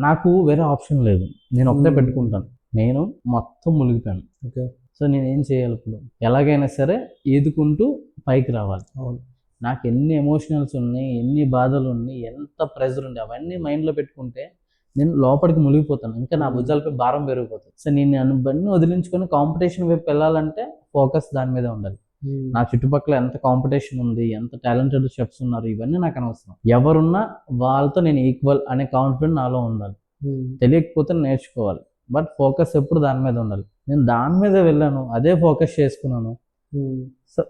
నాకు వేరే ఆప్షన్ లేదు, నేను ఒకటే పెట్టుకుంటాను. నేను మొత్తం మునిగిపోయాను. ఓకే. సో నేను ఏం చేయాలి ఇప్పుడు? ఎలాగైనా సరే ఈదుకుంటూ పైకి రావాలి. అవును. నాకు ఎన్ని ఎమోషనల్స్ ఉన్నాయి, ఎన్ని బాధలు ఉన్నాయి, ఎంత ప్రెజర్ ఉంది, అవన్నీ మైండ్లో పెట్టుకుంటే నేను లోపలికి మునిగిపోతాను. ఇంకా నా భుజాలపై భారం పెరిగిపోతుంది. సో నేను అవన్నీ వదిలించుకొని కాంపిటీషన్ వైపు వెళ్ళాలంటే ఫోకస్ దాని మీద ఉండాలి. నా చుట్టుపక్కల ఎంత కాంపిటీషన్ ఉంది, ఎంత టాలెంటెడ్ షెఫ్స్ ఉన్నారు, ఇవన్నీ నాకు అనవసరం. ఎవరున్నా వాళ్ళతో నేను ఈక్వల్ అనే కాన్ఫిడెంట్ నాలో ఉండాలి. తెలియకపోతే నేర్చుకోవాలి, బట్ ఫోకస్ ఎప్పుడు దాని మీద ఉండాలి. నేను దాని మీద వెళ్ళాను, అదే ఫోకస్ చేసుకున్నాను. సో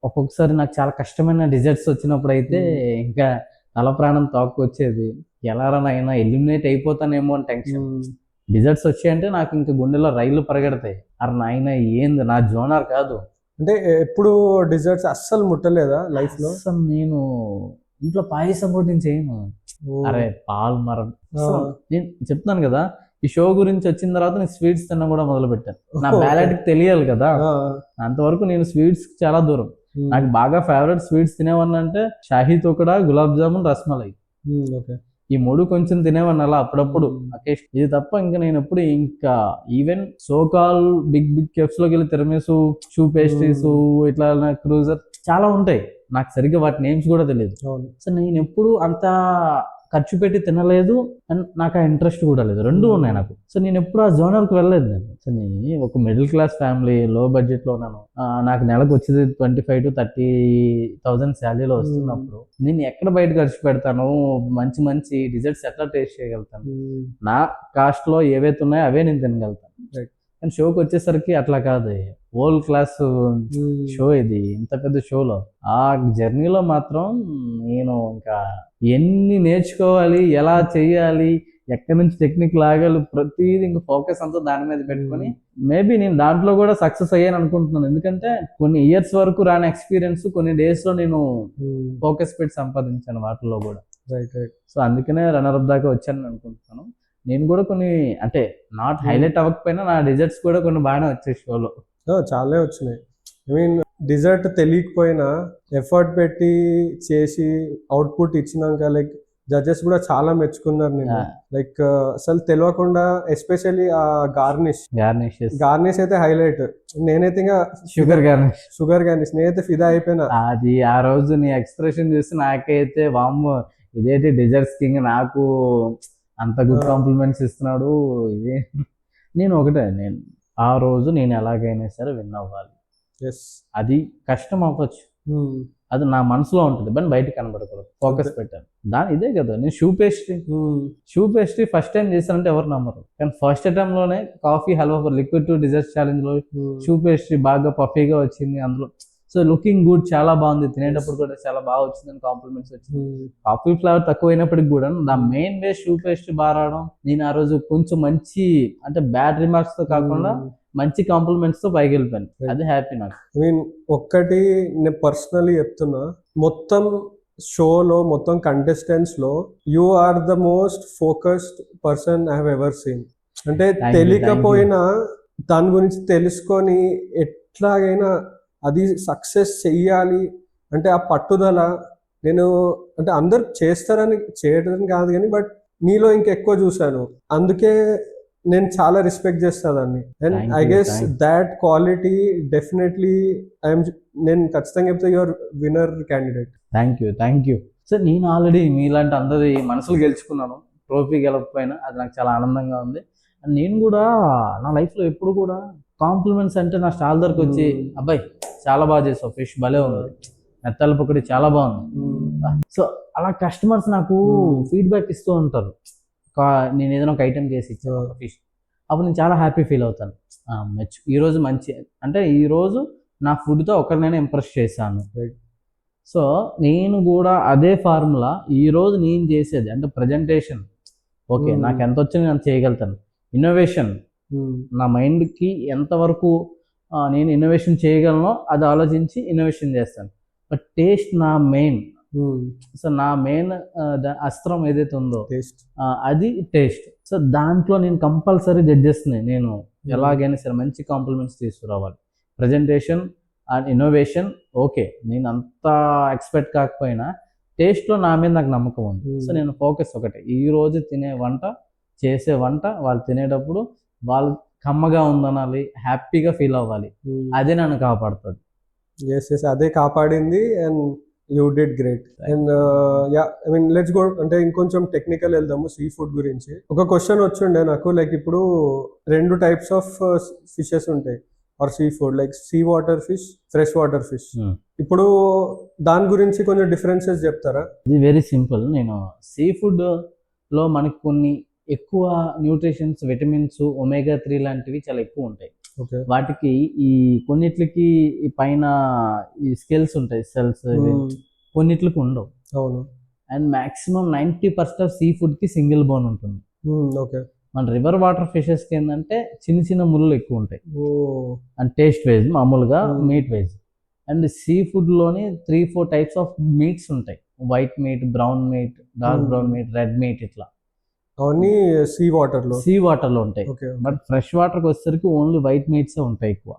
ఒక్కొక్కసారి నాకు చాలా కష్టమైన డిజర్ట్స్ వచ్చినప్పుడు అయితే ఇంకా తల ప్రాణం తోక్కొచ్చేది. ఎలారైనా ఎలిమినేట్ అయిపోతానేమో అని టెన్షన్. డిజర్ట్స్ వచ్చాయంటే నాకు ఇంకా గుండెలో రైళ్లు పరిగెడతాయి. అరే నాయన ఏంది, నా జోనర్ కాదు. అంటే ఎప్పుడు డిజర్ట్స్ అస్సలు ముట్టలేదా లైఫ్ లో? అసలు నేను ఇంట్లో పాయసం కూడా నేను చేయను. అరే పాలు మరం. నేను చెప్తాను కదా, ఈ షో గురించి వచ్చిన తర్వాత నేను స్వీట్స్ తినడం కూడా మొదలు పెట్టాను. నా బ్యాలెట్కి తెలియాలి కదా, అంతవరకు నేను స్వీట్స్ చాలా దూరం. నాకు బాగా ఫేవరెట్ స్వీట్స్ తినేవాడిని అంటే షాహీ తోకడా, గులాబ్ జామున్, రస్మలై. ఈ మూడు కొంచెం తినేవాడిని అలా అప్పుడప్పుడు. ఇది తప్ప ఇంకా నేను ఎప్పుడు ఇంకా ఈవెన్ సోకాల్ బిగ్ కెఫ్స్ లోకి వెళ్ళి తిరమేసు, షూ పేస్ట్రీస్, ఇట్లా క్రూజర్ చాలా ఉంటాయి. నాకు సరిగ్గా వాటి నేమ్స్ కూడా తెలియదు. సో నేను ఎప్పుడు అంత ఖర్చు పెట్టి తినలేదు, అండ్ నాకు ఆ ఇంట్రెస్ట్ కూడా లేదు. రెండు ఉన్నాయి నాకు. సో నేను ఎప్పుడు ఆ జోనర్కి వెళ్ళలేదు. సో నేను ఒక మిడిల్ క్లాస్ ఫ్యామిలీ, లో బడ్జెట్ లో ఉన్నాను. నాకు నెలకు వచ్చేది 25,000 to 30,000 శాలరీలో వస్తున్నప్పుడు నేను ఎక్కడ బయట ఖర్చు పెడతాను? మంచి మంచి డిజర్ట్స్ ఎట్లా టేస్ట్ చేయగలుగుతాను? నా కాస్ట్ లో ఏవైతే ఉన్నాయో అవే నేను తినగలుగుతాను. కానీ షోకి వచ్చేసరికి అట్లా కాదు, వరల్డ్ క్లాస్ షో ఇది. ఇంత పెద్ద షోలో ఆ జర్నీలో మాత్రం నేను ఇంకా ఎన్ని నేర్చుకోవాలి, ఎలా చేయాలి, ఎక్కడి నుంచి టెక్నిక్ లాగాలి, ప్రతిదీ ఇంకా ఫోకస్ అంతా దాని మీద పెట్టుకొని మేబీ నేను దాంట్లో కూడా సక్సెస్ అయ్యాను అనుకుంటున్నాను. ఎందుకంటే కొన్ని ఇయర్స్ వరకు రాని ఎక్స్పీరియన్స్ కొన్ని డేస్ లో నేను ఫోకస్ పెట్టి సంపాదించాను వాటిలో కూడా. సో అందుకనే రన్నర్ అప్ దాకా వచ్చాను అనుకుంటున్నాను. నేను కూడా కొన్ని అంటే నాట్ హైలైట్ అవ్వకపోయినా నా డిజర్ట్స్ కూడా కొన్ని బాగానే వచ్చాయి షోలో. చాలా వచ్చినాయి. ఐ మీన్ డిజర్ట్ తెలియకపోయినా ఎఫర్ట్ పెట్టి చేసి అవుట్పుట్ ఇచ్చినాక లైక్ జడ్జెస్ కూడా చాలా మెచ్చుకున్నారు నేను. లైక్ అసలు తెలియకుండా ఎస్పెషల్లీ ఆ గార్నిష్ అయితే హైలైట్. నేనైతే ఇంకా షుగర్ గార్నిష్ నేనైతే ఫిదా అయిపోయినా. అది ఆ రోజు నీ ఎక్స్ప్రెషన్ చూసి నాకైతే వామ్మో ఇదేంటి డిజర్ట్స్ కింగ్, నాకు అంత గుడ్ కాంప్లిమెంట్స్ ఇస్తున్నాడు. ఇదే నేను ఆ రోజు నేను ఎలాగైనా సరే విన్ అవ్వాలి. అది కష్టం అవ్వచ్చు, అది నా మనసులో ఉంటుంది, బట్ బయటకు కనబడకూడదు. ఫోకస్ పెట్టాను ఇదే కదా. నేను షూ పేస్ట్రీ ఫస్ట్ టైం చేశానంటే ఎవరు నమ్మరు, కానీ ఫస్ట్ అటెంప్ట్ లోనే coffee halwa liquid to dessert challenge లో షూ పేస్ట్రీ బాగా పఫీగా వచ్చింది. అందులో సో లుకింగ్ గుడ్, చాలా బాగుంది, తినేటప్పుడు కూడా చాలా బాగా వచ్చిందని కాంప్లిమెంట్స్ వచ్చింది. కాఫీ ఫ్లేవర్ తక్కువ అయినప్పటికి కూడా the main way shoe pastry బాగా రావడం. నేను ఆ రోజు కొంచెం మంచి అంటే బ్యాడ్ రిమార్క్స్ తో కాకుండా మంచి కాంప్లిమెంట్స్ తో పైకి వెళ్ళిపోయాను. అది హ్యాపీ నాకు. ఐ మీన్ ఒక్కటి నేను పర్సనలీ చెప్తున్నా, మొత్తం షోలో మొత్తం కంటెస్టెంట్స్ లో you are the most focused person I have ever seen. అంటే తెలియకపోయినా దాని గురించి తెలుసుకొని ఎట్లాగైనా అది సక్సెస్ చెయ్యాలి అంటే ఆ పట్టుదల, నేను అంటే అందరు చేయడం కాదు కానీ బట్ నీలో ఇంకెక్కువ చూశాను. అందుకే నేను చాలా రెస్పెక్ట్ చేస్తాను దాన్ని. And I guess that quality definitely నేను ఖచ్చితంగా చెప్తే your winner candidate. Thank you sir. నేను ఆల్రెడీ మీలాంటి అందరి మనసులు గెలుచుకున్నాను, ట్రోఫీ గెలకపోయినా అది నాకు చాలా ఆనందంగా ఉంది. అండ్ నేను కూడా నా లైఫ్లో ఎప్పుడు కూడా కాంప్లిమెంట్స్ అంటే నా స్టాల్ దగ్గరకు వచ్చి అబ్బాయి చాలా బాగా చేసావు, ఫిష్ భలే ఉంది, మెత్తల పక్కడి చాలా బాగుంది. సో అలా కస్టమర్స్ నాకు ఫీడ్బ్యాక్ ఇస్తూ ఉంటారు. నేను ఏదైనా ఒక ఐటెం చేసి ఇచ్చాను ఫిష్, అప్పుడు నేను చాలా హ్యాపీ ఫీల్ అవుతాను. ఈరోజు మంచి అంటే ఈరోజు నా ఫుడ్తో ఒకరినైనా ఇంప్రెస్ చేశాను. సో నేను కూడా అదే ఫార్ములా ఈరోజు నేను చేసేది అంటే ప్రజెంటేషన్ ఓకే నాకు ఎంత వచ్చింది నేను చేయగలుగుతాను. ఇన్నోవేషన్ నా మైండ్కి ఎంతవరకు నేను ఇన్నోవేషన్ చేయగలనో అది ఆలోచించి ఇన్నోవేషన్ చేస్తాను. బట్ టేస్ట్ నా మెయిన్. సో నా మెయిన్ అస్త్రం ఏదైతే ఉందో అది టేస్ట్. సో దాంట్లో నేను కంపల్సరీ జడ్జెస్ని నేను ఎలాగైనా సరే మంచి కాంప్లిమెంట్స్ తీసుకురావాలి. ప్రజెంటేషన్ అండ్ ఇన్నోవేషన్ ఓకే, నేను అంత ఎక్స్పెక్ట్ కాకపోయినా టేస్ట్లో నా మీద నాకు నమ్మకం ఉంది. సో నేను ఫోకస్ ఒకటే, ఈ రోజు తినే వంట, చేసే వంట వాళ్ళు తినేటప్పుడు వాళ్ళు కమ్మగా ఉందనాలి, హ్యాపీగా ఫీల్ అవ్వాలి. అదే నన్ను కాపాడుతుంది. అదే కాపాడింది. And you did great. And yeah, I mean let's go, అంటే ఇంకొంచెం టెక్నికల్ వెళ్దాము సీ ఫుడ్ గురించి. ఒక క్వశ్చన్ వచ్చిండే నాకు, లైక్ ఇప్పుడు 2 టైప్స్ ఆఫ్ ఫిషెస్ ఉంటాయి or seafood, like sea water fish, fresh water fish. ఇప్పుడు దాని గురించి కొంచెం డిఫరెన్సెస్ చెప్తారా? ఇది వెరీ సింపుల్. నేను సీ ఫుడ్ లో మనకి కొన్ని ఎక్కువ న్యూట్రిషన్స్, విటమిన్స్, ఒమేగా 3 లాంటివి చాలా ఎక్కువ ఉంటాయి. వాటికి ఈ కొన్నిట్లకి ఈ పైన ఈ స్కెల్స్ ఉంటాయి, సెల్స్, కొన్నిట్లకి ఉండవు. అవును. And maximum 90% of sea food కి సింగిల్ బోన్ ఉంటుంది. మన రివర్ వాటర్ ఫిషెస్ కి ఏంటంటే చిన్న చిన్న ముళ్ళు ఎక్కువ ఉంటాయి. అండ్ టేస్ట్ వైజ్ మామూలుగా meet wise. And see food లోని 3-4 టైప్స్ ఆఫ్ మీట్స్ ఉంటాయి. White meet, brown meet, dark brown meet, red meat, ఇట్లా అవన్నీ సీ వాటర్ లో ఉంటాయి. బట్ ఫ్రెష్ వాటర్ కి వచ్చేసరికి ఓన్లీ వైట్ మీట్స్ ఉంటాయి ఎక్కువ.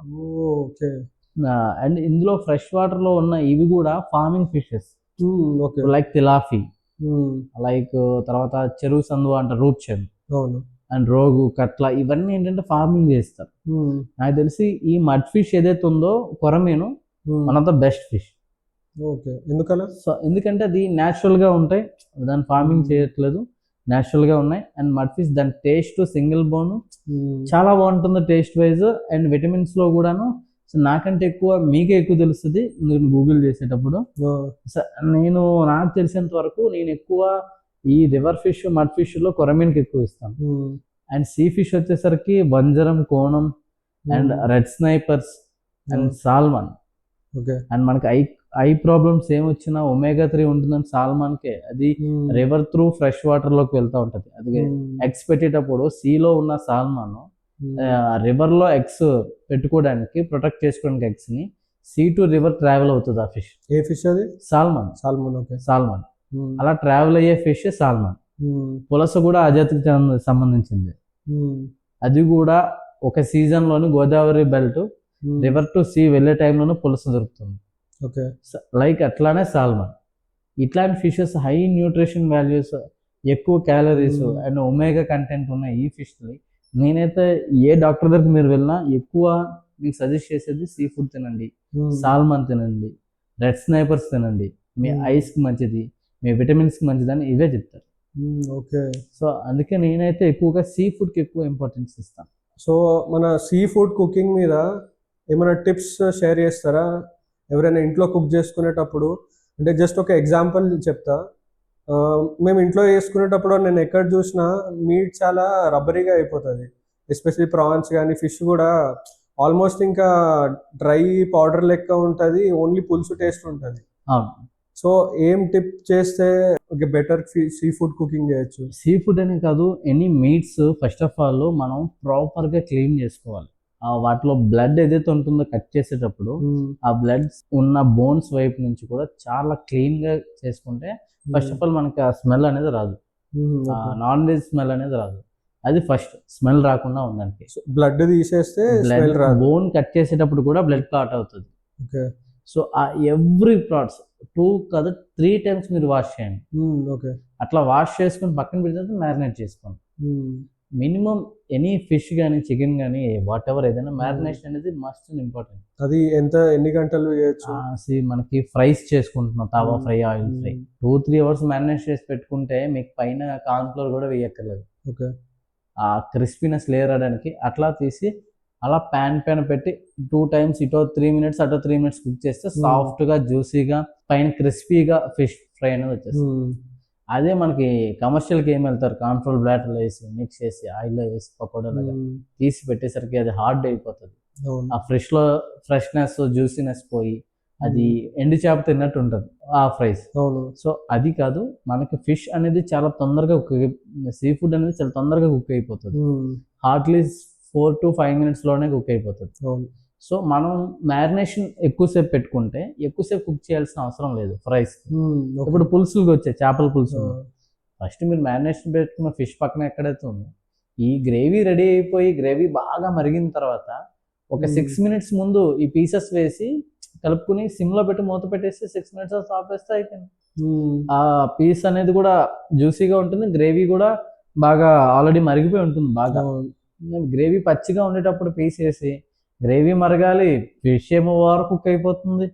అండ్ ఇందులో ఫ్రెష్ వాటర్ లో ఉన్న ఇవి కూడా ఫార్మింగ్ ఫిషెస్, లైక్ తిలాఫీ, లైక్ తర్వాత చెరువు సందు అంటారు, రూప్ చెరువు, అండ్ రోగు, కట్ల, ఇవన్నీ ఏంటంటే ఫార్మింగ్ చేస్తారు. నాకు తెలిసి ఈ మడ్ ఫిష్ ఏదైతే ఉందో కొరమీను one of the best fish. ఎందుకలా? సో ఎందుకంటే అది న్యాచురల్ గా ఉంటాయి, దాని ఫార్మింగ్ చేయట్లేదు, న్యాచురల్ గా ఉన్నాయి. అండ్ మడ్ ఫిష్ దాని టేస్ట్ సింగిల్ బోన్ చాలా బాగుంటుంది టేస్ట్ వైజ్. అండ్ విటమిన్స్ లో కూడాను నాకంటే ఎక్కువ మీకే ఎక్కువ తెలుస్తుంది నేను గూగుల్ చేసేటప్పుడు. నేను నాకు తెలిసినంత వరకు నేను ఎక్కువ ఈ రివర్ ఫిష్, మడ్ ఫిష్ లో కొరమీన్కి ఎక్కువ ఇస్తాను. అండ్ సీ ఫిష్ వచ్చేసరికి బంజరం, కోణం, and red snappers, and salmon. And మనకి ఐ ప్రాబ్లమ్స్ ఏమొచ్చినా ఒమేగా 3 ఉంటుందని సాల్మాన్ కే. అది రివర్ త్రూ ఫ్రెష్ వాటర్ లోకి వెళ్తా ఉంటది. అది ఎగ్స్ పెట్టేటప్పుడు సీలో ఉన్న సాల్మాన్ రివర్ లో ఎగ్స్ పెట్టుకోవడానికి, ప్రొటెక్ట్ చేసుకోవడానికి ఎగ్స్ ని సీ టు రివర్ ట్రావెల్ అవుతుంది ఆ ఫిష్. ఏ ఫిష్ అది? సాల్మన్. సాల్మన్ అలా ట్రావెల్ అయ్యే ఫిష్ సాల్మన్. పులస కూడా ఆ జాతికి సంబంధించింది. అది కూడా ఒక సీజన్ లోని Godavari belt river to sea వెళ్ళే టైంలోనూ పులస దొరుకుతుంది. లైక్ అట్లానే సాల్మన్. ఇట్లాంటి ఫిషెస్ హై న్యూట్రిషన్ వాల్యూస్, ఎక్కువ క్యాలరీస్ అండ్ ఒమేగా కంటెంట్ ఉన్న ఈ ఫిష్ ని నేనైతే ఏ డాక్టర్ దగ్గరికి మీరు వెళ్ళినా ఎక్కువ మీకు సజెస్ట్ చేసేది సీ ఫుడ్ తినండి, సాల్మన్ తినండి, రెడ్ స్నైపర్స్ తినండి, మీ ఐస్ కి మంచిది, మీ విటమిన్స్ కి మంచిది అని ఇవే చెప్తారు. సో అందుకే నేనైతే ఎక్కువగా సీ ఫుడ్ కి ఎక్కువ ఇంపార్టెన్స్ ఇస్తాను. సో మన సీ ఫుడ్ కుకింగ్ మీద ఏమైనా టిప్స్ షేర్ చేస్తారా? ఎవరైనా ఇంట్లో కుక్ చేసుకునేటప్పుడు, అంటే జస్ట్ ఒక ఎగ్జాంపుల్ చెప్తా. మేము ఇంట్లో చేసుకునేటప్పుడు నేను ఎక్కడ చూసినా మీట్ చాలా రబ్బరీగా అయిపోతుంది. ఎస్పెషల్లీ ప్రాన్స్ కానీ ఫిష్ కూడా ఆల్మోస్ట్ ఇంకా డ్రై పౌడర్ లెక్క ఉంటుంది, ఓన్లీ పులుసు టేస్ట్ ఉంటుంది. సో ఏం టిప్ చేస్తే బెటర్ సీ ఫుడ్ కుకింగ్ చేయొచ్చు? సీ ఫుడ్ అనే కాదు, any meats first of all మనం ప్రాపర్గా క్లీన్ చేసుకోవాలి. వాటిలో బ్లడ్ ఏదైతే ఉంటుందో కట్ చేసేటప్పుడు ఆ బ్లడ్ ఉన్న బోన్స్ వైపు నుంచి కూడా చాలా క్లీన్ గా చేసుకుంటే ఫస్ట్ ఆఫ్ ఆల్ మనకి ఆ స్మెల్ అనేది రాదు, నాన్ వెజ్ స్మెల్ అనేది రాదు. అది ఫస్ట్ స్మెల్ రాకుండా ఉందంటే. బ్లడ్ తీసేస్తే బోన్ కట్ చేసేటప్పుడు కూడా బ్లడ్ క్లాట్ అవుతుంది. సో ఆ ఎవ్రీ పార్ట్స్ 2 కాదు 3 టైమ్స్ మీరు వాష్ చేయండి. అట్లా వాష్ చేసుకుని పక్కన పెడితే మ్యారినేట్ చేసుకోండి. మినిమం ఎనీ ఫిష్ కానీ చికెన్ కానీ వాట్ ఎవర్ ఏదైనా మ్యారినేషన్ అనేది మస్ట్ ఇంపార్టెంట్. అది ఎన్ని గంటలు చేయొచ్చు? మనకి ఫ్రైస్ చేసుకుంటున్నాం, tawa fry, oil fry, 2-3 hours marinate చేసి పెట్టుకుంటే మీకు పైన కార్న్ ఫ్లోర్ కూడా వేయక్కర్లేదు. ఆ క్రిస్పీనెస్ లేయర్ అవడానికి అట్లా తీసి అలా ప్యాన్ పైన పెట్టి 2 టైమ్స్ ఇటో 3 మినిట్స్ అటో 3 మినిట్స్ కుక్ చేస్తే సాఫ్ట్ గా జ్యూసీగా పైన క్రిస్పీగా ఫిష్ ఫ్రై అనేది వచ్చేస్తుంది. అదే మనకి కమర్షియల్కి ఏమి వెళ్తారు, కాన్ఫ్లోర్ బ్లాటర్లో వేసి మిక్స్ చేసి ఆయిల్లో వేసి పకోడాలుగా తీసి పెట్టేసరికి అది హార్డ్ అయిపోతుంది. ఆ ఫ్రెష్నెస్ జ్యూసీనెస్ పోయి అది ఎండు చేప తిన్నట్టు ఉంటుంది ఆ ఫ్రైస్. అవును. సో అది కాదు, మనకి ఫిష్ అనేది చాలా తొందరగా సీ ఫుడ్ అనేది చాలా తొందరగా కుక్ అయిపోతుంది. హార్డ్లీ 4 to 5 minutes లోనే కుక్ అయిపోతుంది. అవును. సో మనం మ్యారినేషన్ ఎక్కువసేపు పెట్టుకుంటే ఎక్కువసేపు కుక్ చేయాల్సిన అవసరం లేదు ఫ్రైస్. ఇప్పుడు పులుసులకు వచ్చాయి, చేపల పులుసు. ఫస్ట్ మీరు మ్యారినేషన్ పెట్టుకున్న ఫిష్ పక్కన ఎక్కడైతే ఉందో ఈ గ్రేవీ రెడీ అయిపోయి గ్రేవీ బాగా మరిగిన తర్వాత ఒక 6 minutes ముందు ఈ పీసెస్ వేసి కలుపుకుని సిమ్లో పెట్టి మూత పెట్టేసి 6 minutes ఆపేస్తే అయిపోయింది. ఆ పీస్ అనేది కూడా జ్యూసీగా ఉంటుంది, గ్రేవీ కూడా బాగా ఆల్రెడీ మరిగిపోయి ఉంటుంది. బాగా గ్రేవీ పచ్చిగా ఉండేటప్పుడు పీస్ వేసి గ్రేవీ మరగాలి, ఫిష్ ఏమో ఓవర్ కుక్ అయిపోతుంది.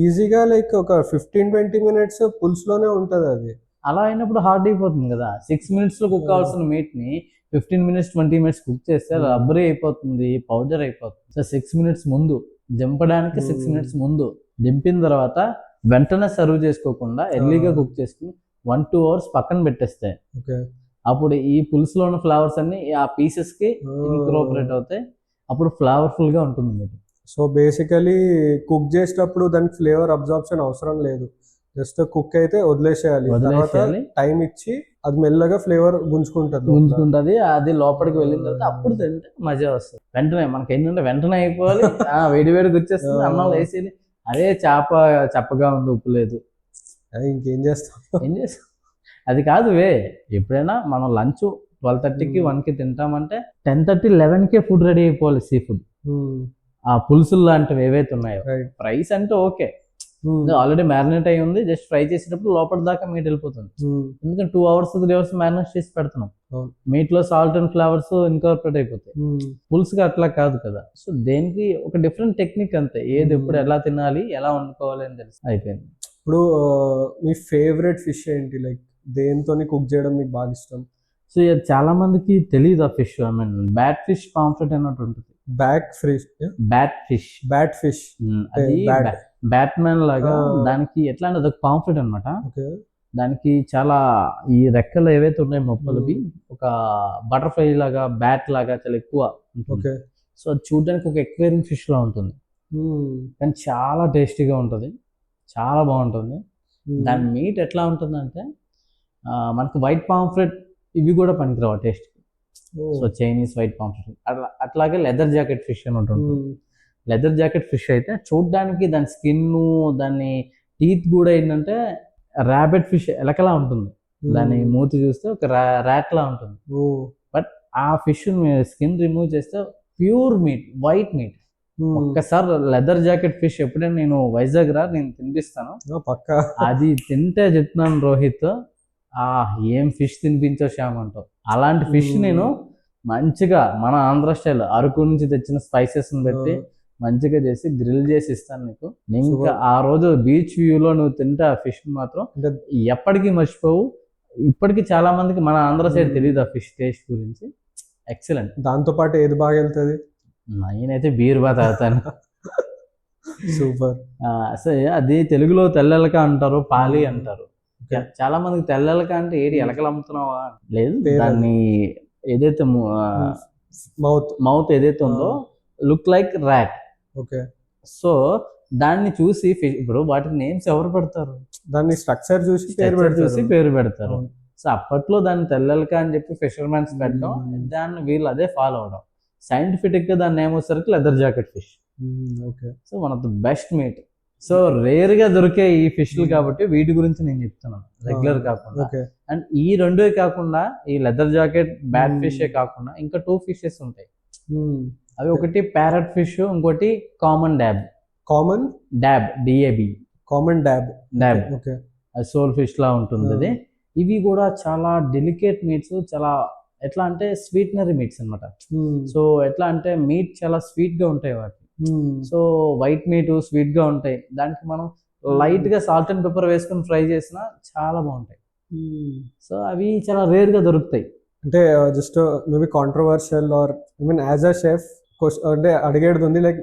ఈజీగా లైక్ ఒక 15-20 minutes పులుసులోనే ఉంటుంది అది. అలా అయినప్పుడు హార్డ్ అయిపోతుంది కదా. 6 minutes లో కుక్ కావాల్సిన మీట్ ని 15 minutes 20 minutes కుక్ చేస్తే రబ్బరీ అయిపోతుంది, పౌడర్ అయిపోతుంది. సో 6 minutes ముందు దింపడానికి 6 minutes ముందు దింపిన తర్వాత వెంటనే సర్వ్ చేసుకోకుండా ఎర్లీగా కుక్ చేసుకుని 1-2 hours పక్కన పెట్టేస్తే అప్పుడు ఈ పులుసులో ఉన్న ఫ్లేవర్స్ అన్ని ఆ పీసెస్ కి ఇన్కార్పొరేట్ అవుతాయి. అప్పుడు ఫ్లేవర్ఫుల్ గా ఉంటుంది మీకు. సో బేసికలీ కుక్ చేసేటప్పుడు దానికి ఫ్లేవర్ అబ్జార్ప్షన్ అవసరం లేదు, జస్ట్ కుక్ అయితే వదిలేసేయాలి. టైం ఇచ్చి అది మెల్లగా ఫ్లేవర్ గుంజుకుంటది. అది లోపలికి వెళ్ళిన తర్వాత అప్పుడు తింటే మజా వస్తుంది. వెంటనే మనకి ఏంటంటే వెంటనే అయిపోవాలి, వేడి వేడికి వచ్చేస్తుంది, అన్నం వేసేది. అదే చేప చప్పగా ఉంది, ఉప్పు లేదు, ఇంకేం చేస్తాం. అది కాదు ఎప్పుడైనా మనం లంచ్ 12:30కి 1కి తింటామంటే 10:30 11కే ఫుడ్ రెడీ అయిపోవాలి. సీ ఫుడ్ ఆ పులుసులు లాంటివి ఏవైతే ఉన్నాయో. ఫ్రైస్ అంటే ఓకే, ఆల్రెడీ మ్యారినేట్ అయి ఉంది, జస్ట్ ఫ్రై చేసేటప్పుడు లోపల దాకా మీట్ వెళ్ళిపోతుంది. ఎందుకంటే 2 hours 3 hours మ్యారినేట్ చేసి పెడుతున్నాం, మీట్ లో సాల్ట్ అండ్ ఫ్లేవర్స్ ఇన్కార్పొరేట్ అయిపోతాయి. పులుసుగా అట్లా కాదు కదా. సో దేనికి ఒక డిఫరెంట్ టెక్నిక్ అంతే, ఏది ఎప్పుడు ఎలా తినాలి ఎలా వండుకోవాలి అని తెలిసి అయిపోయింది. ఇప్పుడు మీ ఫేవరెట్ ఫిష్ ఏంటి, లైక్ దేంతో కుక్ చేయడం మీకు బాగా ఇష్టం? సో చాలా మందికి తెలియదు ఆ fish. I mean bat fish pomfret అన్నట్టు ఉంటుంది. బ్యాట్ ఫిష్ అది బ్యాట్మెన్ లాగా. దానికి ఎట్లా అంటే అదొక పాంఫ్రెట్ అనమాట. దానికి చాలా ఈ రెక్కలు ఏవైతే ఉన్నాయో మొప్పలవి ఒక బటర్ఫ్లై లాగా బ్యాట్ లాగా చాలా ఎక్కువ ఉంటుంది. సో అది చూడడానికి ఒక ఎక్వేరియం ఫిష్ లా ఉంటుంది, కానీ చాలా టేస్టీగా ఉంటుంది, చాలా బాగుంటుంది. దాని మీట్ ఎట్లా ఉంటుందంటే మనకి వైట్ పాంఫ్రెట్ ఇవి కూడా పనికిరావు taste. So Chinese white pomfret అట్లాగే లెదర్ జాకెట్ ఫిష్ అని ఉంటుంది. లెదర్ జాకెట్ ఫిష్ అయితే చూడడానికి దాని స్కిన్ దాని టీత్ కూడా ఏంటంటే ర్యాబిట్ ఫిష్ ఎలకలా ఉంటుంది. దాని మూతి చూస్తే ఒక ర్యాట్ లా ఉంటుంది. బట్ ఆ ఫిష్ స్కిన్ రిమూవ్ చేస్తే ప్యూర్ మీట్, వైట్ మీట్. ఒక్కసారి లెదర్ జాకెట్ ఫిష్ ఎప్పుడైనా నేను వైజాగ్ నేను తినిపిస్తాను పక్కా. అది తింటే చెప్తున్నాను రోహిత్, ఏం ఫిష్ తినిపించో శ్యామ్ అంటావు. అలాంటి ఫిష్ నేను మంచిగా మన ఆంధ్ర స్టైల్ అరకు నుంచి తెచ్చిన స్పైసెస్ పెట్టి మంచిగా చేసి గ్రిల్ చేసి ఇస్తాను నీకు. ఇంకా ఆ రోజు బీచ్ వ్యూలో నువ్వు తింటే ఆ ఫిష్ మాత్రం ఎప్పటికీ మర్చిపోవు. ఇప్పటికీ చాలా మందికి మన ఆంధ్ర సైడ్ తెలియదు ఆ ఫిష్ టేస్ట్ గురించి. ఎక్సలెంట్. దాంతో పాటు ఏది బాగా వెళ్తుంది? నేనైతే బీర్ బాగా తాగుతాను. సూపర్. సో అది తెలుగులో తెల్లెలక అంటారు, పాలి అంటారు. చాలా మందికి తెల్లెలక అంటే ఏది ఎలకలు అమ్ముతున్నావా? లేదు, దాన్ని ఏదైతే మౌత్ ఏదైతే ఉందో look like rat. Okay. So దాన్ని చూసి ఇప్పుడు వాటికి నేమ్స్ ఎవరు పెడతారు? దాన్ని స్ట్రక్చర్ చూసి పేరు పెడతారు. సో అప్పట్లో దాన్ని తెల్లెలక అని చెప్పి ఫిషర్మెన్స్ పెట్టడం, దాన్ని వీళ్ళు అదే ఫాలో అవడం. సైంటిఫిక్ గా దాన్ని ఏమొసరికి leather jacket fish. So one of the best meat. So rare గా దొరికే ఈ ఫిష్లు కాబట్టి వీటి గురించి నేను చెప్తున్నాను, రెగ్యులర్ కాకుండా. అండ్ ఈ రెండే కాకుండా ఈ లెదర్ జాకెట్ బ్యాట్ ఫిష్ కాకుండా ఇంకా 2 ఫిషెస్ ఉంటాయి. అవి ఒకటి ప్యారెట్ ఫిష్, ఇంకోటి కామన్ డాబ్. అది సోల్ ఫిష్ లా ఉంటుంది అది. ఇవి కూడా చాలా డెలికేట్ మీట్స్, చాలా ఎట్లా అంటే స్వీట్నరీ మీట్స్ అనమాట. సో ఎట్లా అంటే మీట్ చాలా స్వీట్ గా ఉంటాయి వాటి. సో వైట్ మీట్ స్వీట్ గా ఉంటాయి, దానికి మనం లైట్ గా సాల్ట్ అండ్ పెప్పర్ వేసుకొని ఫ్రై చేసినా చాలా బాగుంటాయి. సో అవి చాలా రేర్ గా దొరుకుతాయి. అంటే just maybe controversial or I mean as a chef అంటే అడిగేది ఉంది, లైక్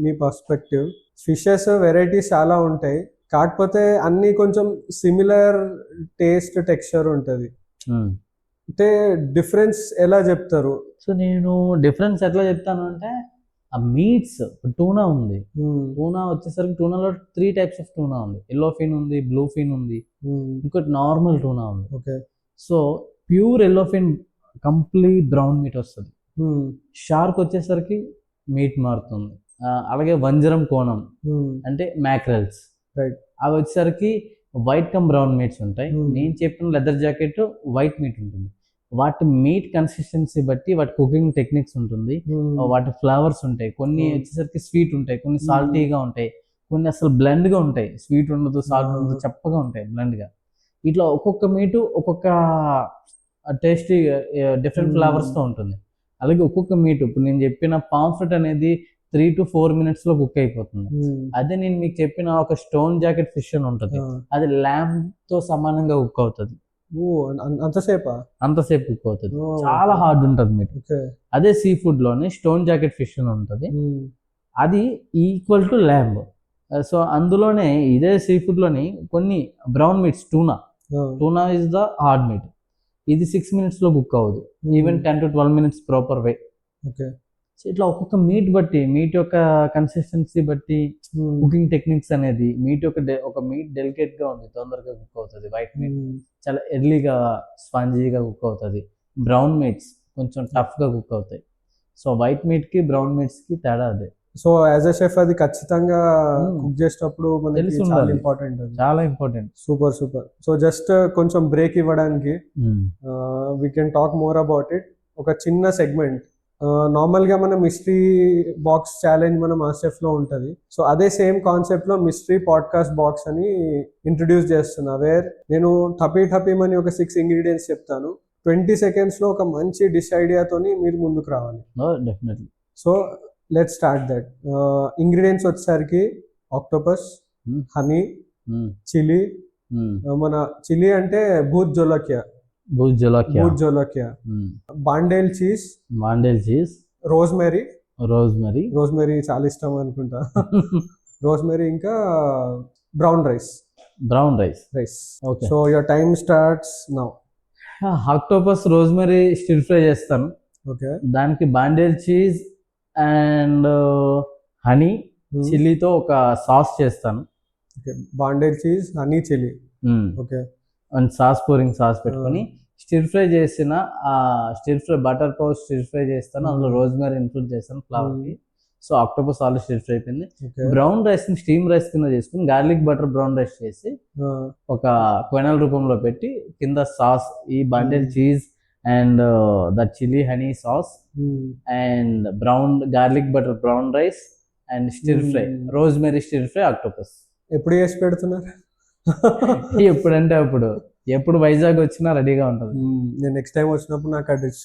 మీ పర్స్పెక్టివ్. ఫిషెస్ వెరైటీస్ చాలా ఉంటాయి, కాకపోతే అన్ని కొంచెం సిమిలర్ టేస్ట్ టెక్స్చర్ ఉంటుంది. అంటే డిఫరెన్స్ ఎలా చెప్తారు? సో నేను డిఫరెన్స్ ఎట్లా చెప్తాను అంటే ఆ మీట్స్ టూనా ఉంది, టూనా వచ్చేసరికి టూనాలో 3 types ఆఫ్ టూనా ఉంది. ఎల్లో ఫిన్ ఉంది, బ్లూ ఫిన్ ఉంది, ఇంకోటి నార్మల్ టూనా ఉంది. ఓకే. సో ప్యూర్ ఎల్లో ఫిన్ కంప్లీట్ బ్రౌన్ మీట్ వస్తుంది. షార్క్ వచ్చేసరికి మీట్ మారుతుంది. అలాగే వంజరం కోణం అంటే మ్యాక్రల్స్, రైట్, అవి వచ్చేసరికి వైట్ కమ్ బ్రౌన్ మీట్స్ ఉంటాయి. నేను చెప్పిన లెదర్ జాకెట్ వైట్ మీట్ ఉంటుంది. వాటి మీట్ కన్సిస్టెన్సీ బట్టి వాటి కుకింగ్ టెక్నిక్స్ ఉంటుంది, వాటి ఫ్లేవర్స్ ఉంటాయి. కొన్ని వచ్చేసరికి స్వీట్ ఉంటాయి, కొన్ని సాల్టీగా ఉంటాయి, కొన్ని అసలు బ్లెండ్ గా ఉంటాయి. స్వీట్ ఉండదు, సాల్ట్ ఉండదు, చప్పగా ఉంటాయి బ్లెండ్ గా. ఇట్లా ఒక్కొక్క మీటు ఒక్కొక్క టేస్టీ డిఫరెంట్ ఫ్లేవర్స్ తో ఉంటుంది. అలాగే ఒక్కొక్క మీట్, ఇప్పుడు నేను చెప్పిన పాంఫ్రెట్ అనేది 3 to 4 minutes లో కుక్ అయిపోతుంది. అదే నేను మీకు చెప్పిన ఒక స్టోన్ జాకెట్ ఫిష్ అని ఉంటుంది, అది ల్యాంబ్ తో సమానంగా కుక్ అవుతుంది. అంతసేపు కుక్ అవుతుంది, చాలా హార్డ్ ఉంటుంది మీట్. అదే సీ ఫుడ్ లోని స్టోన్ జాకెట్ ఫిష్ అని ఉంటుంది, అది ఈక్వల్ టు ల్యాంబ్. సో అందులోనే ఇదే సీ ఫుడ్ లోని కొన్ని brown meats, tuna is the hard meat. ఇది 6 minutes లో కుక్ అవ్వదు, even 10 to 12 minutes proper way. So ఇట్లా ఒక్కొక్క మీట్ బట్టి, మీట్ యొక్క కన్సిస్టెన్సీ బట్టి కుకింగ్ టెక్నిక్స్ అనేది, మీట్ యొక్క ఒక మీట్ డెలికేట్ గా ఉంది, తొందరగా కుక్ అవుతుంది. వైట్ మీట్ చాలా ఎర్లీగా స్పాంజీగా కుక్ అవుతుంది. బ్రౌన్ మీట్స్ కొంచెం టఫ్ గా కుక్ అవుతాయి. సో వైట్ మీట్ కి బ్రౌన్ మీట్స్ కి తేడా అదే. సో యాజ్ ఎ షెఫ్ అది ఖచ్చితంగా కుక్ చేసేటప్పుడు మనకి చాలా ఇంపార్టెంట్, చాలా ఇంపార్టెంట్. సూపర్. సో జస్ట్ కొంచెం బ్రేక్ ఇవ్వడానికి we can talk more about it. ఒక చిన్న సెగ్మెంట్, నార్మల్ గా మన మిస్టరీ బాక్స్ ఛాలెంజ్ మన మాస్టర్ షెఫ్ లో ఉంటది. సో అదే సేమ్ కాన్సెప్ట్ లో మిస్టరీ పాడ్కాస్ట్ బాక్స్ అని ఇంట్రడ్యూస్ చేస్తున్నా, వేర్ నేను టపీమని ఒక 6 ingredients చెప్తాను. 20 seconds లో ఒక మంచి డిష్ ఐడియాతోని మీరు ముందుకు రావాలి. Definitely. So let's start that. Ingredients వచ్చేసరికి ఆక్టోపస్, హనీ, చిల్లీ. మన చిల్లీ అంటే భూత్ జోలోకియా, బాండేల్ చీజ్, రోజ్మెరీ చాలా ఇష్టం అనుకుంటా. రోజ్మెరీ, ఇంకా brown rice. So your time starts now. Octopus, rosemary stir fry చేస్తాను. ఓకే. దానికి బాండేల్ చీజ్ అండ్ హనీ, చిల్లీతో ఒక సాస్ చేస్తాను. Bandel cheese, honey, chilli. Okay. And sauce పెట్టుకొని స్టిర్ ఫ్రై చేసిన stir fry butter pouch stir fry చేస్తాను. అందులో రోజ్మెరీ ఇంక్లూడ్ చేస్తాను ఫ్లవర్ కి. So octopus already stir fry అయిపోయింది. బ్రౌన్ రైస్ ని స్టీమ్ రైస్ కింద చేసుకుని గార్లిక్ బటర్ బ్రౌన్ రైస్ చేసి ఒక క్వెనల్ రూపంలో పెట్టి కింద సాస్, ఈ Bandel cheese and the chilli honey sauce and brown garlic butter brown rice and stir fry, rosemary stir fry octopus. ఎప్పుడు చేసి పెడుతున్నారు? ఎప్పుడంటే అప్పుడు, ఎప్పుడు వైజాగ్ వచ్చినా రెడీగా ఉంటుంది. నేను నెక్స్ట్ టైం వచ్చినప్పుడు నాకు ఆ డిష్,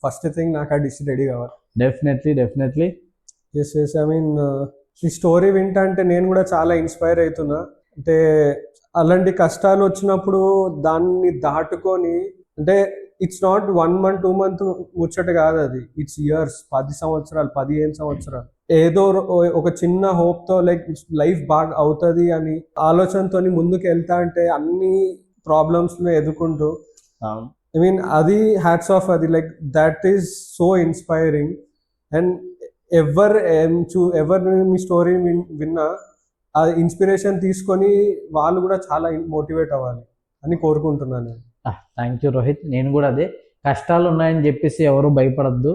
ఫస్ట్ థింగ్ నాకు ఆ డిష్ రెడీ కావాలి. డెఫినెట్లీ. ఎస్. ఐ మీన్ ఈ స్టోరీ వింటా అంటే నేను కూడా చాలా ఇన్స్పైర్ అవుతున్నా. అంటే అలాంటి కష్టాలు వచ్చినప్పుడు దాన్ని దాటుకొని, అంటే ఇట్స్ నాట్ 1 month 2 month ముచ్చట కాదు అది, ఇట్స్ ఇయర్స్, 10 సంవత్సరాలు 15 సంవత్సరాలు. ఏదో ఒక చిన్న హోప్ తో లైఫ్ బాగా అవుతుంది అని ఆలోచనతో ముందుకు వెళ్తా అంటే అన్ని ప్రాబ్లమ్స్ ను ఎదుర్కొంటూ, ఐ మీన్ అది హ్యాట్స్ ఆఫ్. అది that is so inspiring. And ఎవరు మీ స్టోరీ విన్నా ఆ ఇన్స్పిరేషన్ తీసుకొని వాళ్ళు కూడా చాలా మోటివేట్ అవ్వాలి అని కోరుకుంటున్నాను. Thank you Rohit. నేను కూడా అదే, కష్టాలు ఉన్నాయని చెప్పేసి ఎవరు భయపడద్దు.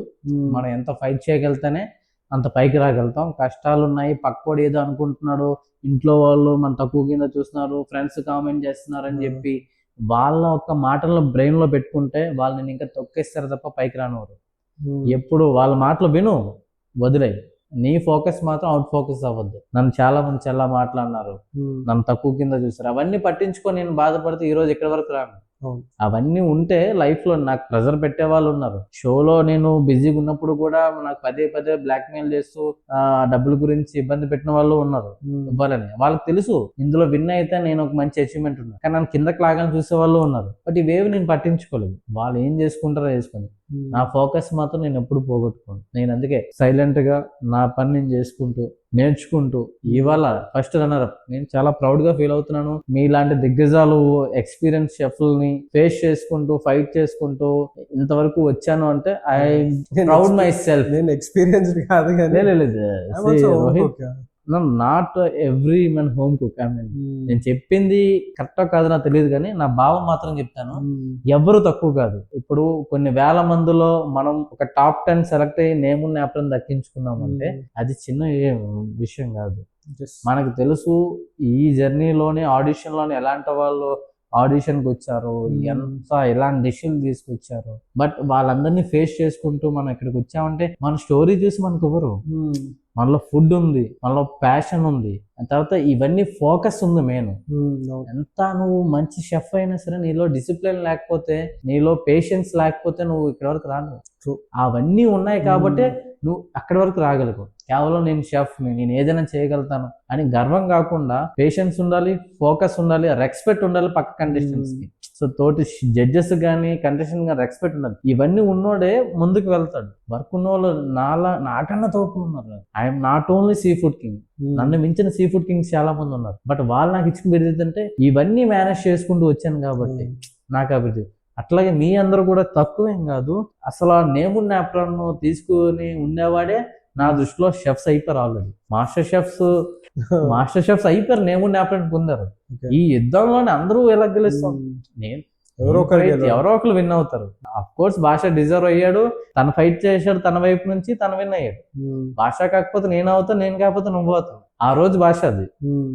మనం ఎంత ఫైట్ చేయగలితేనే అంత పైకి రాగలుగుతాం. కష్టాలు ఉన్నాయి, పక్కోడు ఏదో అనుకుంటున్నాడు, ఇంట్లో వాళ్ళు మన తక్కువ కింద చూస్తున్నారు, ఫ్రెండ్స్ కామెంట్ చేస్తున్నారు అని చెప్పి వాళ్ళ ఒక్క మాటలను బ్రెయిన్ లో పెట్టుకుంటే వాళ్ళని ఇంకా తొక్కేస్తారు తప్ప పైకి రానివారు. ఎప్పుడు వాళ్ళ మాటలు విను, వదిలేయి. నీ ఫోకస్ మాత్రం అవుట్ ఫోకస్ అవ్వద్దు. నన్ను చాలా మంది చాలా మాట్లాడినారు, నన్ను తక్కువ కింద చూస్తారు, అవన్నీ పట్టించుకొని నేను బాధపడితే ఈ రోజు ఎక్కడి వరకు రాను. అవన్నీ ఉంటే లైఫ్ లో నాకు ప్రెజర్ పెట్టే వాళ్ళు ఉన్నారు. షోలో నేను బిజీగా ఉన్నప్పుడు కూడా నాకు పదే బ్లాక్ మెయిల్ చేస్తూ డబ్బుల గురించి ఇబ్బంది పెట్టిన వాళ్ళు ఉన్నారు. ఇవ్వాలని వాళ్ళకి తెలుసు ఇందులో విన్ అయితే నేను ఒక మంచి అచీవ్మెంట్ ఉన్నా, కానీ నన్ను కిందకి లాగానే చూసే వాళ్ళు ఉన్నారు. బట్ ఇవేవి నేను పట్టించుకోలేదు. వాళ్ళు ఏం చేసుకుంటారో చేసుకుని నా ఫోకస్ మాత్రం నేను ఎప్పుడు పోగొట్టుకోను. నేను అందుకే సైలెంట్ గా నా పని నేను చేసుకుంటూ నేర్చుకుంటూ ఇవాళ ఫస్ట్ రన్నర్ అప్ నేను చాలా ప్రౌడ్ గా ఫీల్ అవుతున్నాను. మీలాంటి దిగ్గజాలు ఎక్స్పీరియన్స్ షెఫ్లని ఫేస్ చేసుకుంటూ ఫైట్ చేసుకుంటూ ఇంతవరకు వచ్చాను అంటే ఐ ప్రౌడ్ మై సెల్ఫ్. నేను ఎక్స్పీరియన్స్ కాదు కానీ Rohit not every Mann home cook. I mean నేను చెప్పింది కరెక్టో కాదో నాకు తెలియదు కానీ నా భావం మాత్రం చెప్తాను. ఎవరు తక్కువ కాదు. ఇప్పుడు కొన్ని వేల మందిలో మనం ఒక టాప్ 10 సెలెక్ట్ అయ్యి నేమున్న యాప్లను దక్కించుకున్నామంటే అది చిన్న విషయం కాదు. మనకు తెలుసు ఈ జర్నీలోనే ఆడిషన్ లోనే ఎలాంటి వాళ్ళు ఆడిషన్కి వచ్చారు, ఎంత ఎలాంటి డిసిషన్లు తీసుకొచ్చారు. బట్ వాళ్ళందరినీ ఫేస్ చేసుకుంటూ మనం ఇక్కడికి వచ్చామంటే మన స్టోరీ చూసి మనకు ఎవరు, మనలో ఫుడ్ ఉంది, మనలో ప్యాషన్ ఉంది, తర్వాత ఇవన్నీ ఫోకస్ ఉంది మెయిన్. ఎంత నువ్వు మంచి షెఫ్ అయినా సరే నీలో డిసిప్లిన్ లేకపోతే, నీలో పేషెన్స్ లేకపోతే నువ్వు ఇక్కడ వరకు రాను. అవన్నీ ఉన్నాయి కాబట్టి నువ్వు అక్కడి వరకు రాగలవు. కేవలం నేను షెఫ్, నేను ఏదైనా చేయగలుగుతాను అని గర్వం కాకుండా పేషెన్స్ ఉండాలి, ఫోకస్ ఉండాలి, రెస్పెక్ట్ ఉండాలి పక్క కంటెస్టెంట్స్ కి. సో తోటి జడ్జెస్ కానీ కంటెస్టెంట్ కానీ రెస్పెక్ట్ ఉండాలి. ఇవన్నీ ఉన్నోడే ముందుకు వెళ్తాడు. వర్క్ ఉన్న వాళ్ళు నాకన్నా తోపులు ఉన్నారు. I'm not only sea food king, నన్ను మించిన సీ ఫుడ్ కింగ్స్ చాలా మంది ఉన్నారు. బట్ వాళ్ళు నాకు ఇచ్చిన బిరుదంటే ఇవన్నీ మేనేజ్ చేసుకుంటూ వచ్చాను కాబట్టి నాకు అభివృద్ధి. అట్లాగే మీ అందరూ కూడా తక్కువేం కాదు. అసలు ఆ నేమున్న యాప్లను తీసుకుని ఉండేవాడే నా దృష్టిలో షెఫ్స్ అయిపోయారు. ఆల్రెడీ మాస్టర్ షెఫ్స్ అయిపోయారు, నేమున్న యాప్లను పొందారు. ఈ యుద్ధంలోనే అందరూ ఎలా గెలుస్తాం, నేను ఎవరో ఒకరు విన్ అవుతారు. అఫ్ కోర్స్ భాష డిజర్వ్ అయ్యాడు, తను ఫైట్ చేశాడు తన వైపు నుంచి, తను విన్ అయ్యాడు. భాష కాకపోతే నేను అవుతాను, నేను కాకపోతే నువ్వు అవుతావు. ఆ రోజు భాష అది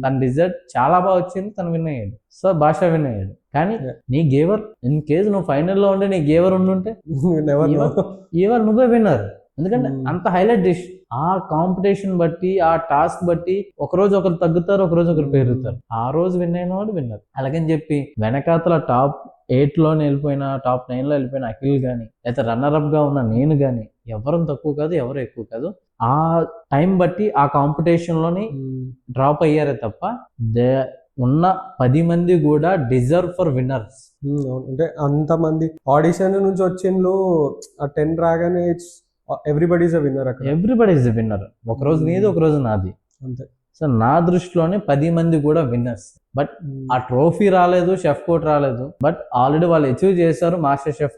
తన రిజల్ట్ చాలా బాగా వచ్చింది, తను విన్ అయ్యాడు. సో భాష విన్ అయ్యాడు. కానీ నీ గేవర్ ఇన్ కేసు నువ్వు ఫైనల్లో ఉండి నీ గేవర్ ఉండుంటే ఇవాళ నువ్వే విన్నర్. ఎందుకంటే అంత హైలైట్ డిష్. ఆ కాంపిటీషన్ బట్టి, ఆ టాస్క్ బట్టి ఒకరోజు ఒకరు తగ్గుతారు, ఒకరోజు ఒకరు పెరుగుతారు. ఆ రోజు విన్ అయిన వాడు విన్నర్. అలాగని చెప్పి వెనకాతల టాప్ 8లోనే వెళ్ళిపోయినా, టాప్ 9లో వెళ్ళిపోయిన అఖిల్ గానీ, లేకపోతే రన్నర్ అప్ గా ఉన్న నేను గానీ ఎవరు తక్కువ కాదు, ఎవరు ఎక్కువ కాదు. ఆ టైం బట్టి ఆ కాంపిటీషన్ లోని డ్రాప్ అయ్యారే తప్ప ఉన్న 10 మంది కూడా డిజర్వ్ ఫర్ విన్నర్స్. అంటే అంతమంది ఆడిషన్ నుంచి వచ్చిండ్రు, ఆ 10 రాగానే ఎవ్రీబడి ఈజ్ అ విన్నర్. అక్కడ ఎవ్రీబడి ఈజ్ అ విన్నర్. ఒక రోజు నీది, ఒక రోజు నాది, అంతే. సో నా దృష్టిలోనే 10 మంది కూడా విన్నర్స్. బట్ ఆ ట్రోఫీ రాలేదు, షెఫ్ కోట్ రాలేదు, బట్ ఆల్రెడీ వాళ్ళు అచీవ్ చేశారు మాస్టర్ షెఫ్.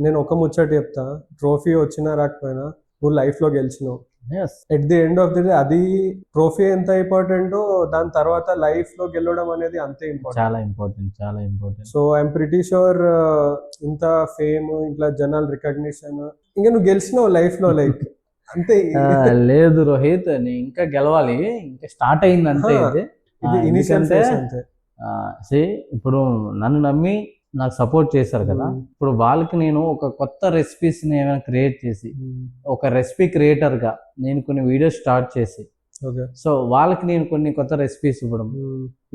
నేను ఒక ముచ్చట చెప్తా, ట్రోఫీ వచ్చినా రాకపోయినా నువ్వు లైఫ్ లో గెలిచినావు. At the end of the day అది ట్రోఫీ ఎంత ఇంపార్టెంటో దాని తర్వాత లైఫ్ లో గెలవడం అనేది అంతే ఇంపార్టెంట్, చాలా ఇంపార్టెంట్, చాలా important. So I'm pretty sure ఇంత ఫేమ్, ఇట్లా జనాల రికగ్నిషన్ ఇంకా నువ్వు గెలిచినావు లైఫ్ లో, లైక్ అంతే. లేదు రోహిత్, నేను ఇంకా గెలవాలి, ఇంకా స్టార్ట్ అయింది అంతే. ఇది ఇనిషియల్ ఫేజ్ అంతే. ఇప్పుడు నన్ను నమ్మి నాకు సపోర్ట్ చేశారు కదా, ఇప్పుడు వాళ్ళకి నేను ఒక కొత్త రెసిపీస్ ఏమైనా క్రియేట్ చేసి, ఒక రెసిపీ క్రియేటర్ గా నేను కొన్ని వీడియోస్ స్టార్ట్ చేసి, సో వాళ్ళకి నేను కొన్ని కొత్త రెసిపీస్ ఇవ్వడం,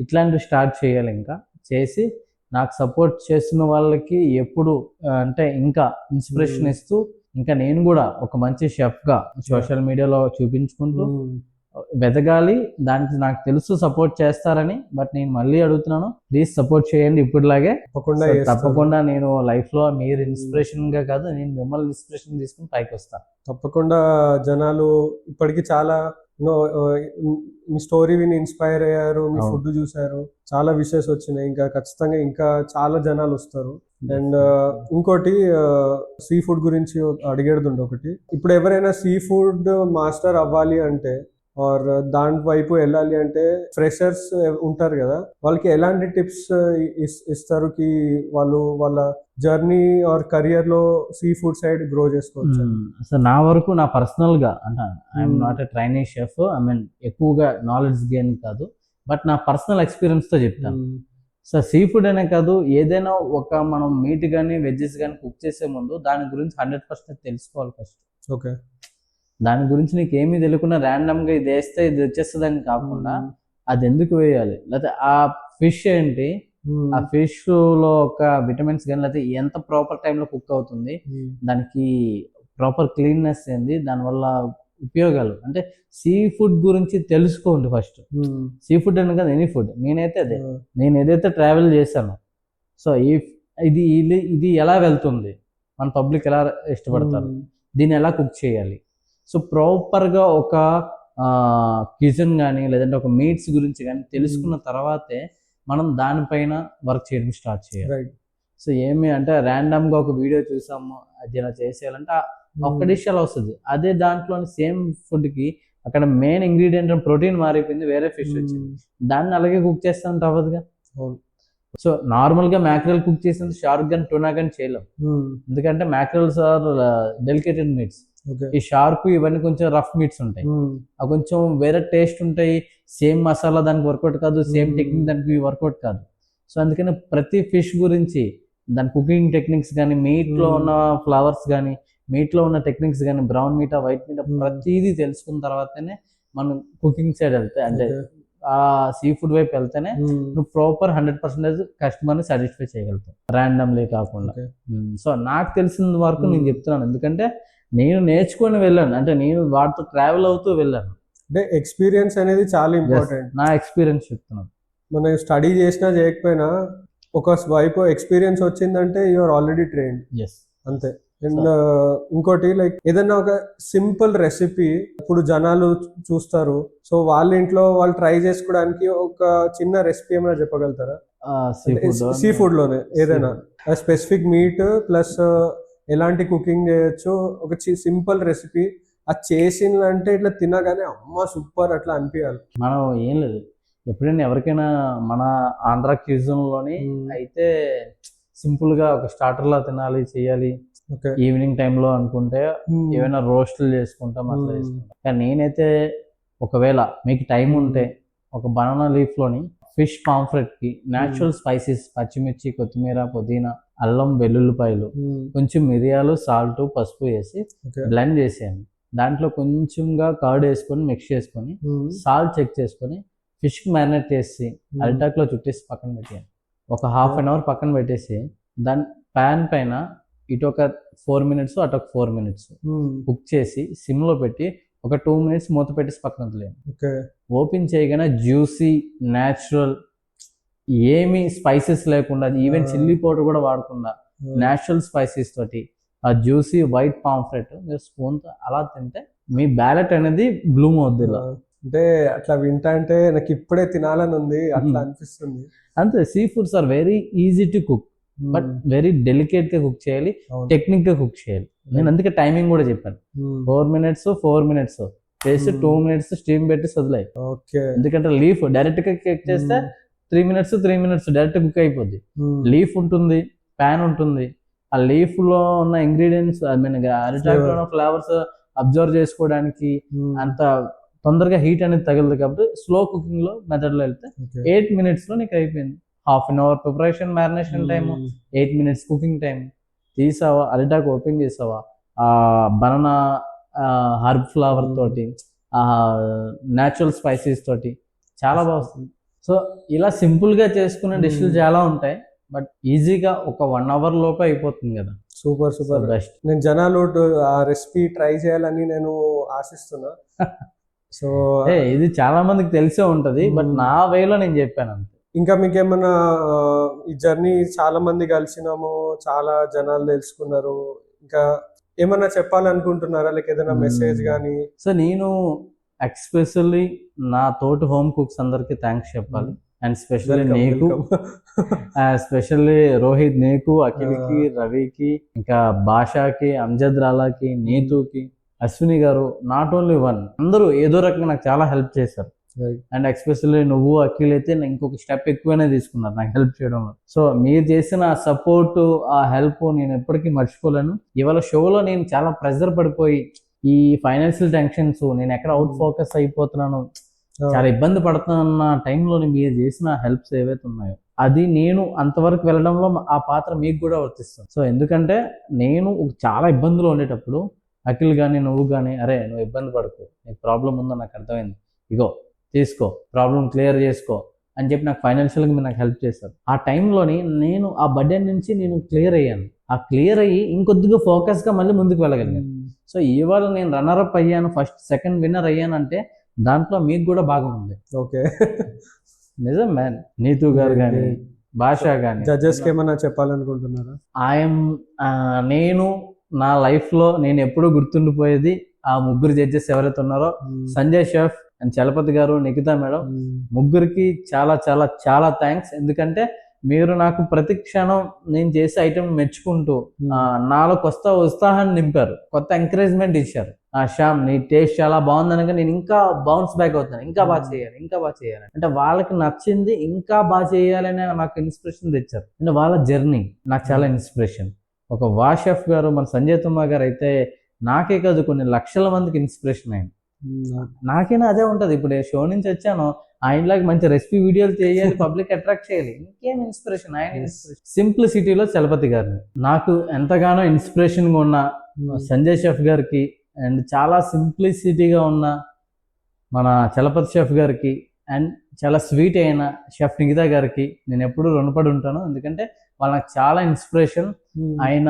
ఇట్లాంటివి స్టార్ట్ చేయాలి. ఇంకా చేసి నాకు సపోర్ట్ చేస్తున్న వాళ్ళకి ఎప్పుడు అంటే ఇంకా ఇన్స్పిరేషన్ ఇస్తూ, ఇంకా నేను కూడా ఒక మంచి షెఫ్ గా సోషల్ మీడియాలో చూపించుకుంటూ వెదగాలి. దానికి నాకు తెలుసు సపోర్ట్ చేస్తారని. బట్ నేను మళ్ళీ అడుగుతున్నాను, ప్లీజ్ సపోర్ట్ చేయండి ఇప్పుడులాగే. తప్పకుండా నేను లైఫ్ లో మీరు ఇన్స్పిరేషన్ గా కాదు, నేను మిమ్మల్ని ఇన్స్పిరేషన్ తీసుకుని పైకి వస్తాను. తప్పకుండా జనాలు ఇప్పటికి చాలా మీ స్టోరీ విని ఇన్స్పైర్ అయ్యారు, మీ ఫుడ్ చూసారు, చాలా విషయస్ వచ్చినాయి. ఇంకా ఖచ్చితంగా ఇంకా చాలా జనాలు వస్తారు. అండ్ ఇంకోటి సీ ఫుడ్ గురించి అడిగేది ఒకటి. ఇప్పుడు ఎవరైనా సీ ఫుడ్ మాస్టర్ అవ్వాలి అంటే ఆర్ దాని వైపు వెళ్ళాలి అంటే ఫ్రెషర్స్ ఉంటారు కదా, వాళ్ళకి ఎలాంటి టిప్స్ ఇస్తారు కి వాళ్ళు వాళ్ళ జర్నీ ఆర్ కెరియర్ లో సీ ఫుడ్ సైడ్ గ్రో చేసుకోవచ్చు? సో నా వరకు, నా పర్సనల్ గా అంటే I'm not a training chef, I mean ఎక్కువగా నాలెడ్జ్ గెయిన్ కాదు, బట్ నా పర్సనల్ ఎక్స్పీరియన్స్ తో చెప్తాను. సో సీ ఫుడ్ అనే కాదు, ఏదైనా ఒక మనం మీట్ కానీ వెజ్జెస్ కానీ కుక్ చేసే ముందు దాని గురించి 100% తెలుసుకోవాలి ఫస్ట్. ఓకే, దాని గురించి నీకు ఏమీ తెలియకుండా ర్యాండమ్ గా ఇది వేస్తే ఇది వచ్చేస్తుంది అని కాకుండా అది ఎందుకు వేయాలి, లేకపోతే ఆ ఫిష్ ఏంటి, ఆ ఫిష్ లో ఒక విటమిన్స్ కానీ, లేకపోతే ఎంత ప్రాపర్ టైంలో కుక్ అవుతుంది, దానికి ప్రాపర్ క్లీన్నెస్ ఏంది, దానివల్ల ఉపయోగాలు అంటే సీ ఫుడ్ గురించి తెలుసుకోండి ఫస్ట్. సీ ఫుడ్ అని కదా, ఎనీ ఫుడ్. నేనైతే అదే, నేను ఏదైతే ట్రావెల్ చేశాను, సో ఇది ఎలా వెళ్తుంది, మన పబ్లిక్ ఎలా ఇష్టపడతారు, దీన్ని ఎలా కుక్ చేయాలి. సో ప్రాపర్గా ఒక కిచెన్ కానీ లేదంటే ఒక మీట్స్ గురించి కానీ తెలుసుకున్న తర్వాతే మనం దానిపైన వర్క్ చేయడం స్టార్ట్ చేయాలి. రైట్. సో ఏమి అంటే ర్యాండమ్గా ఒక వీడియో చూసాము అది ఇలా చేసేయాలంటే ఒక్క డిష్ అలా వస్తుంది. అదే దాంట్లోని సేమ్ ఫుడ్కి అక్కడ మెయిన్ ఇంగ్రీడియంట్ ప్రోటీన్ మారిపోయింది, వేరే ఫిష్ వచ్చింది, దాన్ని అలాగే కుక్ చేస్తానంటే అవ్వదుగా. సో నార్మల్గా మ్యాక్రల్ కుక్ చేసినంత షార్క్ కానీ టూనా కానీ చేయలేం, ఎందుకంటే మ్యాక్రల్స్ ఆర్ డెలికేటెడ్ మీట్స్. ఈ షార్క్ ఇవన్నీ కొంచెం రఫ్ మీట్స్ ఉంటాయి, అవి కొంచెం వేరే టేస్ట్ ఉంటాయి, సేమ్ మసాలా దానికి వర్కౌట్ కాదు, సేమ్ టెక్నిక్ దానికి వర్కౌట్ కాదు. సో అందుకని ప్రతి ఫిష్ గురించి దాని కుకింగ్ టెక్నిక్స్ కానీ, మీట్లో ఉన్న ఫ్లవర్స్ కానీ, మీట్లో ఉన్న టెక్నిక్స్ కానీ, బ్రౌన్ మీటా వైట్ మీటా ప్రతిదీ తెలుసుకున్న తర్వాతనే మనం కుకింగ్ సైడ్ వెళ్తే, అంటే ఆ సీ ఫుడ్ వైపు వెళ్తేనే నువ్వు ప్రాపర్ 100% కస్టమర్ని సాటిస్ఫై చేయగలుగుతావు, ర్యాండమ్లీ కాకుండా. సో నాకు తెలిసిన వరకు నేను చెప్తున్నాను, ఎందుకంటే నేను నేర్చుకొని వెళ్ళాను, అంటే నేను వాటితో ట్రావెల్ అవుతూ వెళ్ళాను. అంటే ఎక్స్పీరియన్స్ అనేది చాలా ఇంపార్టెంట్. నా ఎక్స్పీరియన్స్ చెప్తున్నాను. మనం స్టడీ చేసినా చేయకపోయినా ఒక వైపు ఎక్స్పీరియన్స్ వచ్చిందంటే యూఆర్ ఆల్రెడీ ట్రైన్డ్. అంతే. అండ్ ఇంకోటి లైక్ ఏదైనా ఒక సింపుల్ రెసిపీ ఇప్పుడు జనాలు చూస్తారు, సో వాళ్ళ ఇంట్లో వాళ్ళు ట్రై చేసుకోవడానికి ఒక చిన్న రెసిపీ ఏమైనా చెప్పగలుగుతారా? సీ ఫుడ్ లోనే ఏదైనా స్పెసిఫిక్ మీట్ ప్లస్ ఎలాంటి కుకింగ్ చేయొచ్చు, ఒక సింపుల్ రెసిపీ అది చేసిందంటే ఇట్లా తినగానే అమ్మ సూపర్ అట్లా అనిపించాలి. మనం ఏం లేదు, ఎప్పుడైనా ఎవరికైనా మన ఆంధ్ర క్యూజన్లోని అయితే సింపుల్గా ఒక స్టార్టర్లా తినాలి చేయాలి, ఈవినింగ్ టైంలో అనుకుంటే ఏమైనా రోస్ట్లు చేసుకుంటాం, అట్లా చేసుకుంటాం. కానీ నేనైతే ఒకవేళ మీకు టైం ఉంటే ఒక బనానా లీఫ్లోని ఫిష్ పాంఫ్రెట్కి న్యాచురల్ స్పైసెస్ పచ్చిమిర్చి, కొత్తిమీర, పుదీనా, అల్లం, వెల్లుల్లిపాయలు, కొంచెం మిరియాలు, సాల్ట్, పసుపు వేసి బ్లెండ్ చేసేయండి. దాంట్లో కొంచెంగా కర్డ్ వేసుకొని మిక్స్ చేసుకొని సాల్ట్ చెక్ చేసుకొని ఫిష్కి మ్యారినేట్ చేసి అరిటాక్లో చుట్టేసి పక్కన పెట్టేయండి. ఒక హాఫ్ అన్ అవర్ పక్కన పెట్టేసి దాని ప్యాన్ పైన ఇటు ఒక 4 minutes అటు ఒక 4 minutes కుక్ చేసి సిమ్లో పెట్టి ఒక 2 minutes మూత పెట్టేసి పక్కన వదిలేయండి. ఓపెన్ చేయగానే జ్యూసీ న్యాచురల్, ఏమి స్పైసెస్ లేకుండా, ఈవెన్ చిల్లీ పౌడర్ కూడా వాడకుండా న్యాచురల్ స్పైసెస్ తోటి ఆ జ్యూసీ వైట్ పాంఫ్రెట్ మీరు స్పూన్తో అలా తింటే మీ బ్యాలెట్ అనేది బ్లూమ్ అవుద్ది. ఇలా అంటే అట్లా వింటా అంటే నాకు ఇప్పుడే తినాలని ఉంది అట్లా అనిపిస్తుంది. అంతే. Sea foods are very easy to cook, but very delicate గా కుక్ చేయాలి, టెక్నిక్ గా కుక్ చేయాలి. నేను అందుకే టైమింగ్ కూడా చెప్పాను, 4 minutes చేసి 2 minutes స్టీమ్ పెట్టి వదిలేయి. ఎందుకంటే లీఫ్ డైరెక్ట్ గా కుక్ చేస్తే 3 minutes డైరెక్ట్ కుక్ అయిపోద్ది. లీఫ్ ఉంటుంది, ప్యాన్ ఉంటుంది, ఆ లీఫ్ లో ఉన్న ఇంగ్రీడియంట్స్ ఐ మీన్ అరిటాకులో ఉన్న ఫ్లేవర్స్ అబ్జర్వ్ చేసుకోవడానికి అంత తొందరగా హీట్ అనేది తగలదు. కాబట్టి స్లో కుకింగ్ లో మెథడ్ లో వెళ్తే 8 minutes లో నీకు అయిపోయింది. Half an hour preparation marination time, 8 minutes cooking time. తీసావా, అరిటాకు ఓపెన్ చేసావా, ఆ బనానా హర్బ్ ఫ్లేవర్ తోటి, ఆ న్యాచురల్ స్పైసెస్ తోటి చాలా బాగుంది. సో ఇలా సింపుల్ గా చేసుకునే డిష్లు చాలా ఉంటాయి, బట్ ఈజీగా ఒక 1 hour లోపే అయిపోతుంది కదా. Super best. నేను జనాలు ఆ రెసిపీ ట్రై చేయాలని నేను ఆశిస్తున్నా. సో ఇది చాలా మందికి తెలిసే ఉంటది, బట్ నా వేలో నేను చెప్పాను అంతే. ఇంకా మీకేమన్నా ఈ జర్నీ చాలా మంది కలిసినాము, చాలా జనాలు తెలుసుకున్నారు, ఇంకా ఏమన్నా చెప్పాలనుకుంటున్నారా, లైక్ ఏదైనా మెసేజ్ కానీ? సో నేను ఎక్స్పెషల్లీ నా తోటి హోమ్ కుక్స్ అందరికి థ్యాంక్స్ చెప్పాలి, అండ్ స్పెషల్లీ నీకు, స్పెషల్లీ రోహిత్, నీకు, అఖిల్కి, రవికి, ఇంకా భాషకి, అంజద్ రాలాకి, నీతుకి, అశ్విని గారు, నాట్ ఓన్లీ వన్, అందరూ ఏదో రకంగా నాకు చాలా హెల్ప్ చేశారు. అండ్ ఎక్స్పెషల్లీ నువ్వు, అఖిల్ అయితే ఇంకొక స్టెప్ ఎక్కువనే తీసుకున్నారు నాకు హెల్ప్ చేయడంలో. సో మీరు చేసిన సపోర్ట్, ఆ హెల్ప్ నేను ఎప్పటికీ మర్చిపోలేను. ఇవాళ షోలో నేను చాలా ప్రెజర్ పడిపోయి ఈ ఫైనాన్షియల్ టెన్షన్స్, నేను ఎక్కడ అవుట్ ఫోకస్ అయిపోతున్నాను, చాలా ఇబ్బంది పడుతున్న టైంలో మీరు చేసిన హెల్ప్స్ ఏవైతే ఉన్నాయో అది నేను అంతవరకు వెళ్ళడంలో ఆ పాత్ర మీకు కూడా వర్తిస్తుంది. సో ఎందుకంటే నేను చాలా ఇబ్బందులు ఉండేటప్పుడు అఖిల్ కానీ నువ్వు కానీ, అరే నువ్వు ఇబ్బంది పడకు, నీకు ప్రాబ్లం ఉందో నాకు అర్థమైంది, ఇగో తీసుకో, ప్రాబ్లం క్లియర్ చేసుకో అని చెప్పి నాకు ఫైనాన్షియల్గా మీరు నాకు హెల్ప్ చేశారు. ఆ టైంలోని నేను ఆ బడ్జెట్ నుంచి నేను క్లియర్ అయ్యాను. ఆ క్లియర్ అయ్యి ఇంకొద్దిగా ఫోకస్గా మళ్ళీ ముందుకు వెళ్ళగలిగాను. సో ఇవాళ నేను రన్నరప్ అయ్యాను, ఫస్ట్ సెకండ్ విన్నర్ అయ్యానంటే దాంట్లో మీకు కూడా భాగం ఉంది. ఓకే, నిజం మ్యాన్. నీతు గారు కానీ, భాష కానీ జడ్జెస్కి ఏమైనా చెప్పాలనుకుంటున్నారా? ఐఎమ్ నేను నా లైఫ్లో నేను ఎప్పుడూ గుర్తుండిపోయేది ఆ ముగ్గురు జడ్జెస్ ఎవరైతే ఉన్నారో, సంజయ్ షెఫ్ అండ్ చలపతి గారు, నిఖితా మేడం, ముగ్గురికి చాలా చాలా చాలా థ్యాంక్స్. ఎందుకంటే మీరు నాకు ప్రతి క్షణం నేను చేసే ఐటమ్ మెచ్చుకుంటూ నాలో కొత్త ఉత్సాహాన్ని నింపారు, కొత్త ఎంకరేజ్మెంట్ ఇచ్చారు. శ్యామ్ నీ టేస్ట్ చాలా బాగుందనగా నేను ఇంకా బౌన్స్ బ్యాక్ అవుతున్నాను, ఇంకా బాగా చేయాలి, ఇంకా బాగా చేయాలి అంటే వాళ్ళకి నచ్చింది ఇంకా బాగా చేయాలని నాకు ఇన్స్పిరేషన్ తెచ్చారు. అంటే వాళ్ళ జర్నీ నాకు చాలా ఇన్స్పిరేషన్. ఒక షెఫ్ గారు, మన సంజయ్ తుమ్మా గారు అయితే నాకే కాదు కొన్ని లక్షల మందికి ఇన్స్పిరేషన్ అయింది. నాకైనా అదే ఉంటుంది. ఇప్పుడు షో నుంచి వచ్చాను, ఆయనలాగా మంచి రెసిపీ వీడియోలు చేయాలి, పబ్లిక్ అట్రాక్ట్ చేయాలి, ఇంకేం ఇన్స్పిరేషన్. ఆయన ఇన్స్పిరేషన్ సింప్లిసిటీలో చలపతి గారిని నాకు ఎంతగానో ఇన్స్పిరేషన్గా ఉన్న సంజయ్ షెఫ్ గారికి అండ్ చాలా సింప్లిసిటీగా ఉన్న మన చలపతి షెఫ్ గారికి అండ్ చాలా స్వీట్ అయిన షెఫ్ నిఖితా గారికి నేను ఎప్పుడూ రుణపడి ఉంటాను. ఎందుకంటే వాళ్ళు నాకు చాలా ఇన్స్పిరేషన్. ఆయన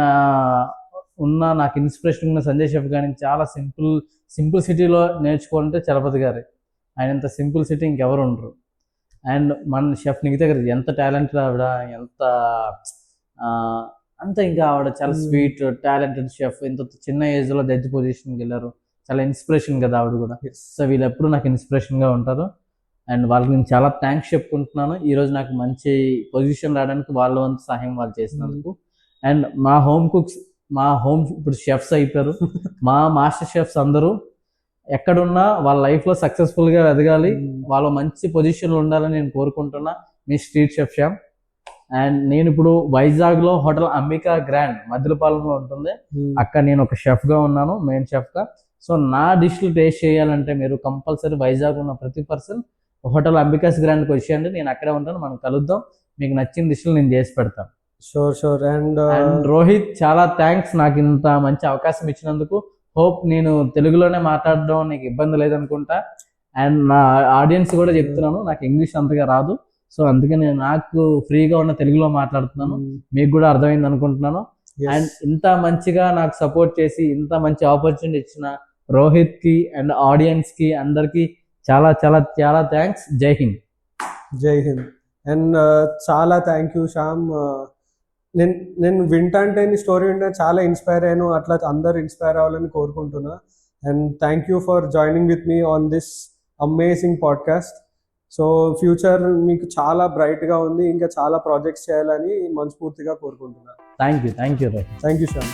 ఉన్న నాకు ఇన్స్పిరేషన్ ఉన్న సంజయ్ షెఫ్ గారికి చాలా సింప్లిసిటీలో నేర్చుకోవాలంటే చలపతి గారి. ఆయన ఎంత సింప్లిసిటీ ఇంకెవరు ఉండరు. అండ్ మన షెఫ్ నిఖితా గారు ఎంత టాలెంటెడ్ ఆవిడ, ఎంత అంత ఇంకా ఆవిడ చాలా స్వీట్ టాలెంటెడ్ షెఫ్. ఇంత చిన్న ఏజ్లో జడ్జి పొజిషన్కి వెళ్ళారు, చాలా ఇన్స్పిరేషన్ కదా ఆవిడ కూడా. సో వీళ్ళు ఎప్పుడు నాకు ఇన్స్పిరేషన్గా ఉంటారు అండ్ వాళ్ళకి నేను చాలా థ్యాంక్స్ చెప్పుకుంటున్నాను. ఈరోజు నాకు మంచి పొజిషన్ రావడానికి వాళ్ళ వంతు సహాయం వాళ్ళు చేసినందుకు. అండ్ మా హోమ్ ఇప్పుడు షెఫ్స్ అయిపోయారు. మా మాస్టర్ షెఫ్స్ అందరూ ఎక్కడున్నా వాళ్ళ లైఫ్లో సక్సెస్ఫుల్గా ఎదగాలి, వాళ్ళ మంచి పొజిషన్లో ఉండాలని నేను కోరుకుంటున్నా. మీ స్ట్రీట్ షెఫ్ శ్యామ్. అండ్ నేను ఇప్పుడు వైజాగ్లో హోటల్ అంబికా గ్రాండ్ మద్దిలపాలెంలో ఉంటుంది, అక్కడ నేను ఒక షెఫ్గా ఉన్నాను, మెయిన్ షెఫ్గా. సో నా డిష్లు టేస్ట్ చేయాలంటే మీరు కంపల్సరీ వైజాగ్ ఉన్న ప్రతి పర్సన్ హోటల్ అంబికాస్ గ్రాండ్కి వచ్చేయండి, నేను అక్కడే ఉంటాను, మనం కలుద్దాం. మీకు నచ్చిన డిష్లు నేను చేసి పెడతాను. షూర్. అండ్ రోహిత్ చాలా థ్యాంక్స్ నాకు ఇంత మంచి అవకాశం ఇచ్చినందుకు. హోప్ నేను తెలుగులోనే మాట్లాడడం నీకు ఇబ్బంది లేదనుకుంటా. అండ్ నా ఆడియన్స్ కూడా చెప్తున్నాను, నాకు ఇంగ్లీష్ అంతగా రాదు, సో అందుకే నేను నాకు ఫ్రీగా ఉన్న తెలుగులో మాట్లాడుతున్నాను, మీకు కూడా అర్థమైంది అనుకుంటున్నాను. అండ్ ఇంత మంచిగా నాకు సపోర్ట్ చేసి ఇంత మంచి ఆపర్చునిటీ ఇచ్చిన రోహిత్ కి అండ్ ఆడియన్స్ కి అందరికి చాలా చాలా చాలా థ్యాంక్స్. జై హింద్. జై హింద్. అండ్ చాలా థ్యాంక్ యూ శ్యామ్. నేను వింటంటే నీ స్టోరీ వింటే చాలా ఇన్స్పైర్ అయ్యాను, అట్లా అందరు ఇన్స్పైర్ అవ్వాలని కోరుకుంటున్నా. And thank you for joining with me on this amazing podcast. So future మీకు చాలా బ్రైట్గా ఉంది, ఇంకా చాలా ప్రాజెక్ట్స్ చేయాలని మనస్ఫూర్తిగా కోరుకుంటున్నాను. Thank you Shyam.